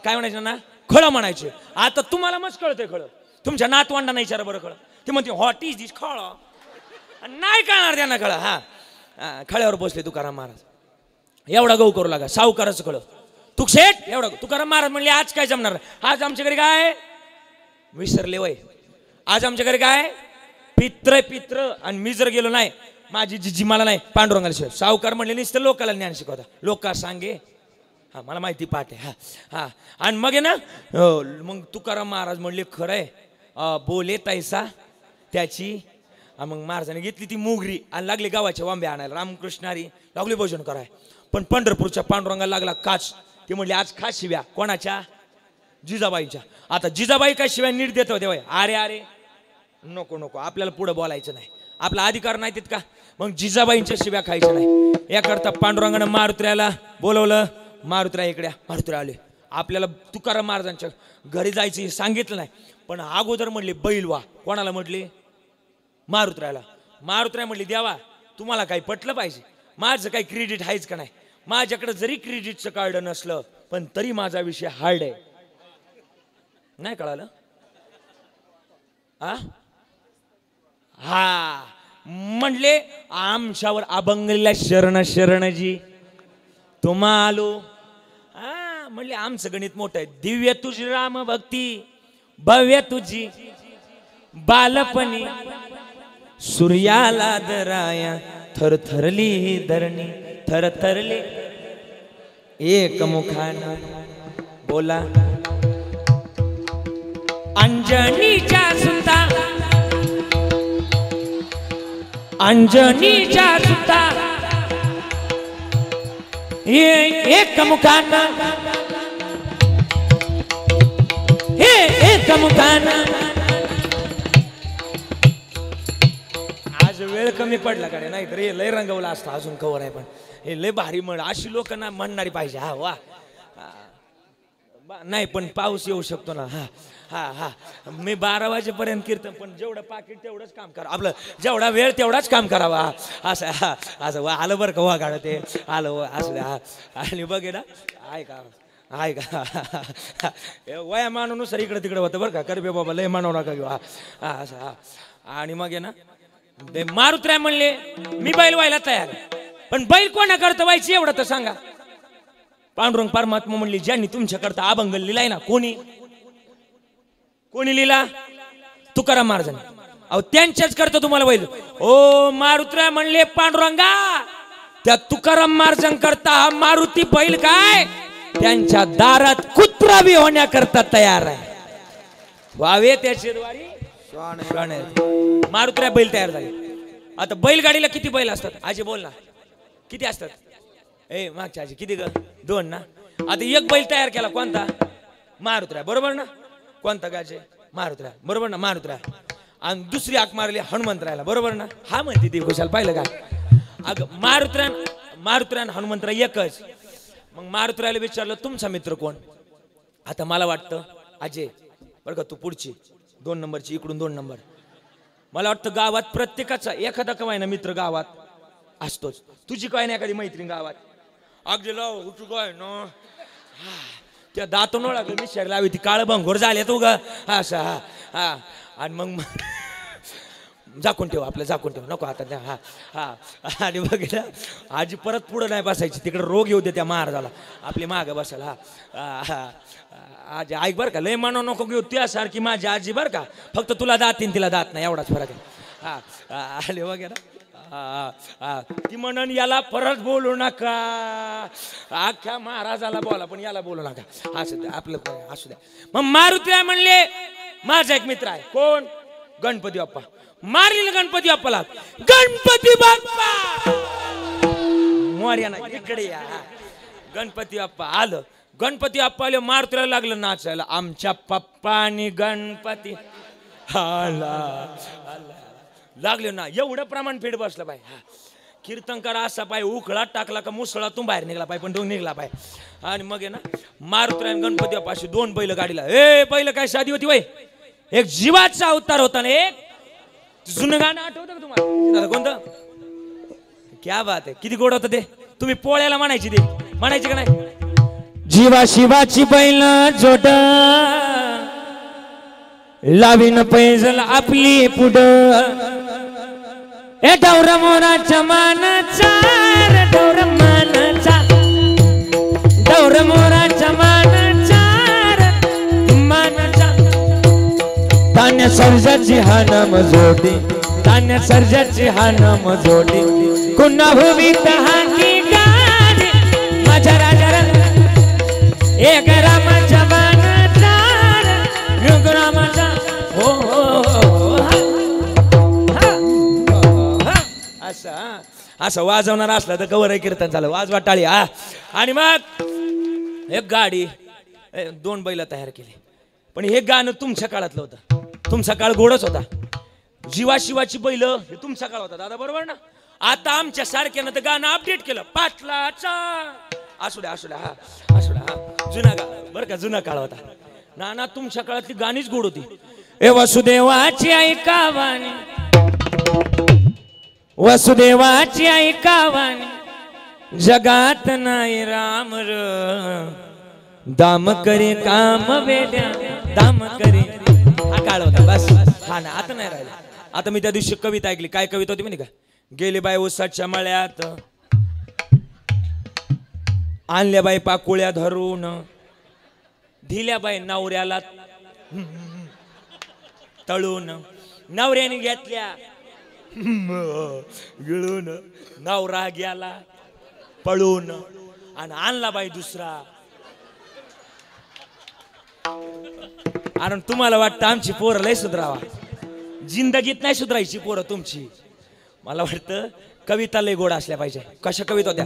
Speaker 1: काय म्हणायचे ना. खळं म्हणायचे. आता तुम्हाला मस्त कळतंय खळं. तुमच्या नातवंडांना विचारा बरं खळं. ते म्हणते व्हॉट इज दिस खळं. नाही कळणार त्यांना खळं. हा खळ्यावर बसले तुकाराम महाराज. एवढा गहू करू लागा सावकाराचं खळं. तू शेठ एवढं. तुकाराम महाराज म्हणले आज काय जमणार. आज आमच्या घरी काय विसरले वय. आज आमच्या घरी काय पित्र आणि मी जर गेलो नाही माझी जिजी मला नाही पांडुरंगाला शिवाय. सावकार म्हणले नुसतं लोकाला ज्ञान शिकवता. लोका सांगे हा मला माहिती पाठ आहे. हा आणि मग आहे ना मग तुकाराम महाराज म्हणले खरंय बोले तैसा त्याची. मग महाराजांनी घेतली ती मोगरी आणि लागले गावाच्या वांबे आणायला. रामकृष्णारी लागले भोजन कराय. पण पंढरपूरच्या पांडुरंगाला लागला काच. ते म्हणले आज खास शिव्या कोणाच्या जिजाबाईच्या. आता जिजाबाई काय शिव्या नीट देत होते. अरे नको आपल्याला पुढे बोलायचं नाही. आपला अधिकार नाही तितका. मग जिजाबाईंच्या शिव्या खायच्या नाही. याकरता पांडुरंगानं मारुत्र्याला बोलवलं. मारुत्र्या इकडे मारुत्र्या आले. आपल्याला तुकाराम महाराजांच्या घरी जायचं सांगितलं नाही. पण अगोदर म्हणले बैल वा. कोणाला म्हटले मारुत्र्याला. मारुत्र्या म्हणली देवा तुम्हाला काही पटलं पाहिजे. माझं काही क्रेडिट आहेच का नाही. माझ्याकडे जरी क्रेडिटचं कार्ड नसलं पण तरी माझा विषय हार्ड आहे. नाही कळालं. हा म्हणले आमच्यावर अभंगला शरणजी तुम्हालो. हा म्हणले आमचं गणित मोठं आहे. दिव्य तुझी राम भक्ती भव्य तुझी बालपणी सूर्याला दराया थरथरली धरणी थरथरली एक मुखानं बोला. अंजनीच्या सुता एक मुखानं एक मुखानं. आज वेळ कमी पडला का नाही तर हे लय रंगवला असता अजून कवर आहे. पण हे लय भारी म्हण अशी लोकांना म्हणणारी पाहिजे. हा वा नाही पण पाऊस येऊ शकतो ना. हा मी 12 वाजेपर्यंत कीर्तन. पण जेवढं पाकिट तेवढंच काम करा. आपलं जेवढा वेळ तेवढाच काम करावा. असं आलं बरं का वागाड ते आलं असं. आणि बघे ना आहे का वया मानूनुसार इकडे तिकडे होतं बरं का. करबे बाबा लय मानव नका घेऊ. असं. आणि मग आहे ना मारुत्र्या म्हणले मी बैल व्हायला तयार. पण बैल कोणा करतं व्हायची एवढं तर सांगा. पांडुरंग परमात्मा म्हणली ज्यांनी तुमच्याकरता अभंग लिहिलाय ना, कोणी लिहिला? तुकाराम महाराजांनी. अहो त्यांच्याच करता तुम्हाला बैल. ओ मारुतीराय म्हणले पांडुरंगा, त्या तुकाराम महाराजांकरता हा मारुती बैल काय त्यांच्या दारात कुत्रा बी होण्याकरता तयार आहे. व्हावे त्याचे द्वारी मारुतीराय बैल तयार झाले. आता बैलगाडीला किती बैल असतात आजी बोल ना, किती असतात? ए मागच्या आजी किती ग? 2 ना. आता एक बैल तयार केला कोणता? मारुतीराय, बरोबर ना? कोणता गाजे? मारुतीराय, बरोबर ना? मारुतीराय. आणि दुसरी आक मारली हनुमंतरायला, बरोबर ना? हा म्हणते ती खुशाल पाहिलं का? अगं मारुतीराय हनुमंतराय एकच. मग मारुतीरायला विचारलं तुमचा मित्र कोण? आता मला वाटतं अजय बरं का, तू पुढची 2 नंबरची, इकडून 2 नंबर. मला वाटतं गावात प्रत्येकाचा एखादा कवाय ना मित्र गावात असतोच. तुझी काय ना एखादी मैत्रीण गावात अगदी लाव उठू काय न त्या दातून लागलं मिशार लावी ती काळ भंगोर झाले तू ग असं. हा हा. आणि मग झाकून ठेव, आपलं झाकून ठेव, नको आता. हा हा. आणि बघ आजी परत पुढं नाही बसायची, तिकडे रोग येऊ दे त्या महाराजाला, आपली मागं बसायला. हा आजी ऐक बरं का, लय मानव नको घेऊ, त्यासारखी माझी आजी बरं का, फक्त तुला दात तिला दात नाही, एवढाच फरक आहे. हा आले वगैरे. ती म्हणून याला परत बोलू नका, अख्ख्या महाराजाला बोला पण याला बोलू नका. असू द्या आपलं असू द्या. मग मारुतीराय म्हणले माझा एक मित्र आहे. कोण? गणपती बाप्पा. मारलेला गणपती बाप्पाला. गणपती बाप्पा मोर्या ना, इकडे या. गणपती बाप्पा आलं. गणपती बाप्पा आले, मारुतीला लागलं नाचायला. आमच्या पप्पानी गणपती आला लागले ना, एवढं प्रमाण फेड बसलं पाय. कीर्तनकार असा पाय उकळा टाकला का मुसळातून बाहेर निघला पाय, पण तो निघला पाय. आणि मग आहे ना मारुतीराय गणपती बाप्पाशी 2 बैल गाडीला. ए पहिलं काय साधी होती वय, एक जीवाचा अवतार होता ना. एक जुनं गाणं आठवतं का तुम्हाला? कोणतं? क्या बात आहे, किती गोड होतं ते. तुम्ही पोळ्याला म्हणायची, ते म्हणायची का नाही? जीवा शिवाची बैल जोड लावीन पैजल आपली पुढं. ए डौर मोराच्या मानाचा, डौर मानाचा, डौर मोराच्या मानाचा, मानाचा. तान्या सर्जाची हा नाम जोडी, तान्या सर्जाची हा नाम जोडी. कुणा भूमीत हाकी गाडी माझ्या राजा एक रामाच्या मानाचा, युग रामाचा. हो असं वाजवणार असलं तर कवर कीर्तन झालं. वाजवा टाळी. हा. आणि मग एक गाडी 2 बैल तयार केली. पण हे गाणं तुमच्या काळातलं होतं. तुमचा काळ गोडच होता. जीवा शिवाची बैल हे तुमचा काळ होता दादा, बरोबर ना? आता आमच्या सारख्यानं तर गाणं अपडेट केलं. पाटलाचा असू द्या असू द्या. हा असू द्या. हा जुना काळ बरं का, जुना काळ होता. नाना तुमच्या काळातली गाणीच गोड होती. ए वसुदेवाची ऐकावानी, वसुदेवाची ऐकावानी, जगात नाही राम र, दाम करे काम वेड्या, दाम करे. हा काळ होता बस. हा ना आता नाही राहिला. आता मी त्या दिवशी कविता ऐकली. काय कविता होती माहिती का? गेले बाय उसाच्या मळ्यात, आणल्या बाई पाकुळ्या धरून, ढिल्या बाई नवऱ्याला तळून, नवऱ्याने घेतल्या गिळून, नवरा गेला पळून, आणि आणला बाई दुसरा. आणि तुम्हाला वाटतं आमची पोरं लय सुधरावा, जिंदगीत नाही सुधरायची पोरं तुमची. मला वाटतं कविता लय गोड असल्या पाहिजे. कशा कविता होत्या?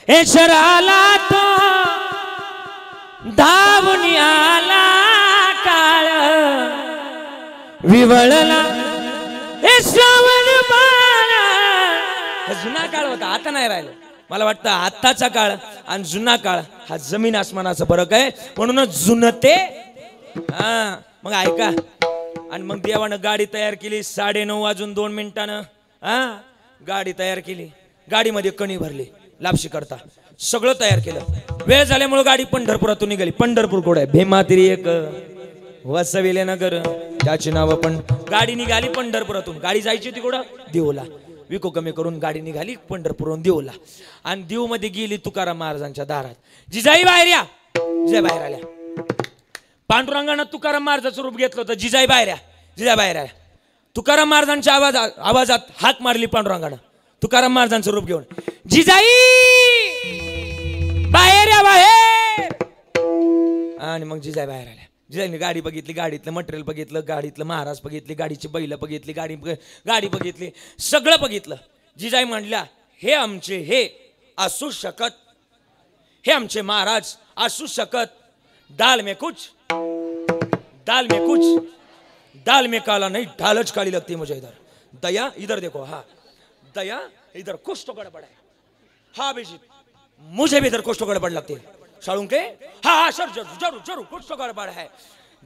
Speaker 1: हे शराला तो धावून आला काळ, विवळला हे श्रावण बाळ. जुना काळ होता, आता नाही राहिलं. मला वाटतं आताचा काळ आणि जुना काळ हा जमीन आसमानाचा फरक आहे. म्हणूनच जुनते. हा मग ऐका. आणि मग देवानं गाडी तयार केली 9:30 वाजून 2 मिनिटानं. हा गाडी तयार केली. गाडीमध्ये कणी भरली लापशी करता, सगळं तयार केलं. वेळ झाल्यामुळे गाडी पंढरपुरातून निघाली. पंढरपूर कोड आहे, भीमातिरी एक वसविले नगर त्याची नाव. पण गाडी निघाली पंढरपुरातून. गाडी जायची होती कुठं? देवला. विको कमी करून गाडी निघाली पंढरपूरहून देऊला आणि देऊ मध्ये गेली तुकाराम महाराजांच्या दारात. जिजाई बाहेर या. जिजाई बाहेर आल्या. पांडुरंगानं तुकाराम महाराजाचं रूप घेतलं होतं. जिजाई बाहेर या. जिजाई बाहेर आल्या. तुकाराम महाराजांच्या आवाजात हाक मारली पांडुरंगानं तुकाराम महाराजांचं रूप घेऊन. जिजाई बाहेर या बाहेर. आणि मग जिजाई बाहेर आल्या. जिजाईने गाडी बघितली, गाडीतलं मटेरियल बघितलं, गाडीतलं महाराज बघितली, गाडीची बैल बघितली, गाडी बघितली, सगळं बघितलं. जिजाई म्हणल्या हे आमचे हे असू शकत, हे आमचे महाराज असू शकत. दाल में कुछ दाल में काला नहीं, दालच काली लगती मुझे. इधर दया, इधर देखो. हाँ दया, इधर कुछ तो गड़बड़ है. हाँ अभिजीत, मुझे भी इधर कुछ तो गड़बड़ लगती है. शाळुंके के हाँ हाँ सर जरूर जरूर जरूर कुछ तो गड़बड़ है.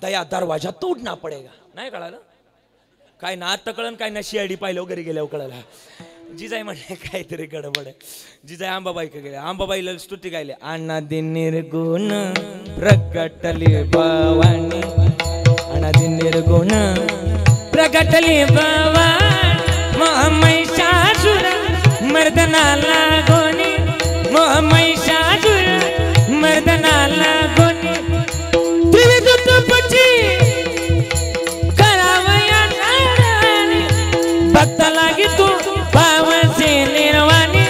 Speaker 1: दया दरवाजा तोडना पडेगा. नाही कळालं काय ना आता कळलं काय ना CID पाहिलं वगैरे गेल्यावर कळलं. जिजाई म्हणले काहीतरी गडबड आहे. जिजाई आंबाबाई का गेले. आंबाबाईला स्तुती गायले. अनादि निर्गुण प्रगटली भवानी, अनादि निर्गुण प्रगटली भवानी. महिषासुर मर्दनाला गोनी, महिषासुर मर्दनाला गोनी. त्रिविध पची करावया नारायणी, भक्त लागी तू भावसे निर्वाणी.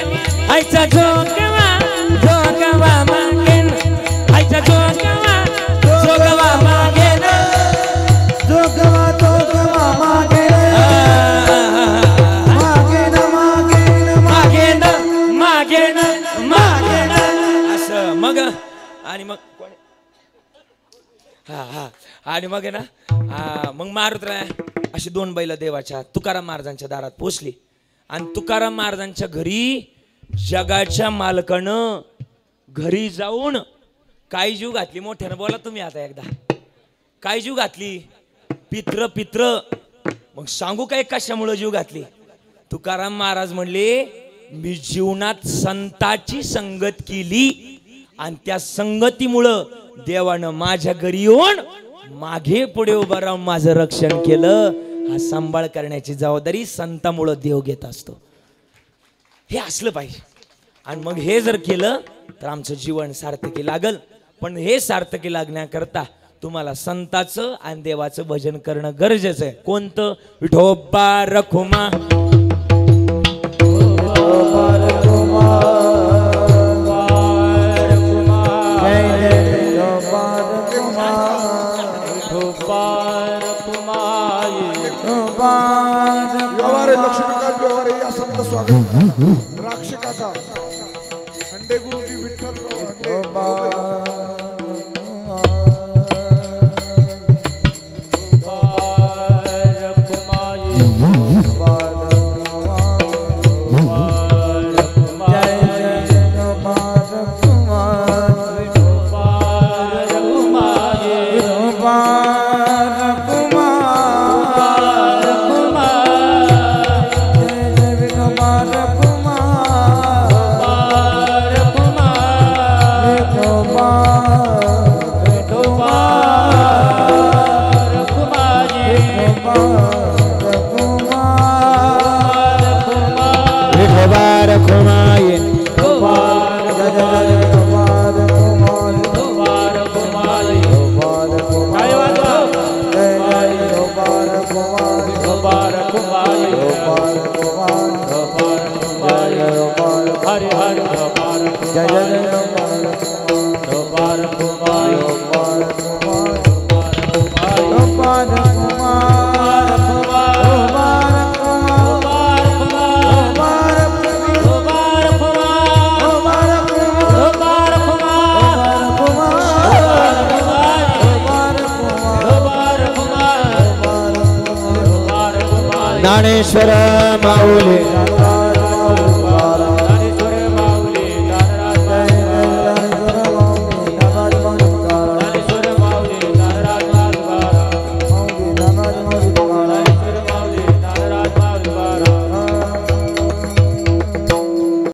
Speaker 1: आईचा जोगवा मागेन, आईचा जोगवा मागेन, जोगवा मागेन, मागेन मागेन मागेन असं. मग आणि मग आणि मग आहे ना मग मारुतराय अशी 2 बैल देवाच्या तुकाराम महाराजांच्या दारात पोचली. आणि तुकाराम महाराजांच्या घरी जगाच्या मालकानं घरी जाऊन काय जीव घातली. मोठ्यानं बोला तुम्ही आता एकदा. काय जीव घातली? पित्र. मग सांगू काय कशामुळे जीव घातली? तुकाराम महाराज म्हणले मी जीवनात संताची संगत केली आणि त्या संगतीमुळं देवानं माझ्या घरी येऊन मागे पुढे उभं राहून माझं रक्षण केलं. हा सांभाळ करण्याची जबाबदारी संतामुळं देव घेत असतो. हे असलं पाहिजे. आणि मग हे जर केलं तर आमचं जीवन सार्थकी लागल. पण हे सार्थकी लागण्याकरता तुम्हाला संताचं आणि देवाचं भजन करणं गरजेचं आहे. कोणतं? विठोबा रखुमा,
Speaker 3: राक्षकाचा खंडे गुरुजी विठ्ठल
Speaker 1: ज्ञानेश्वर माऊली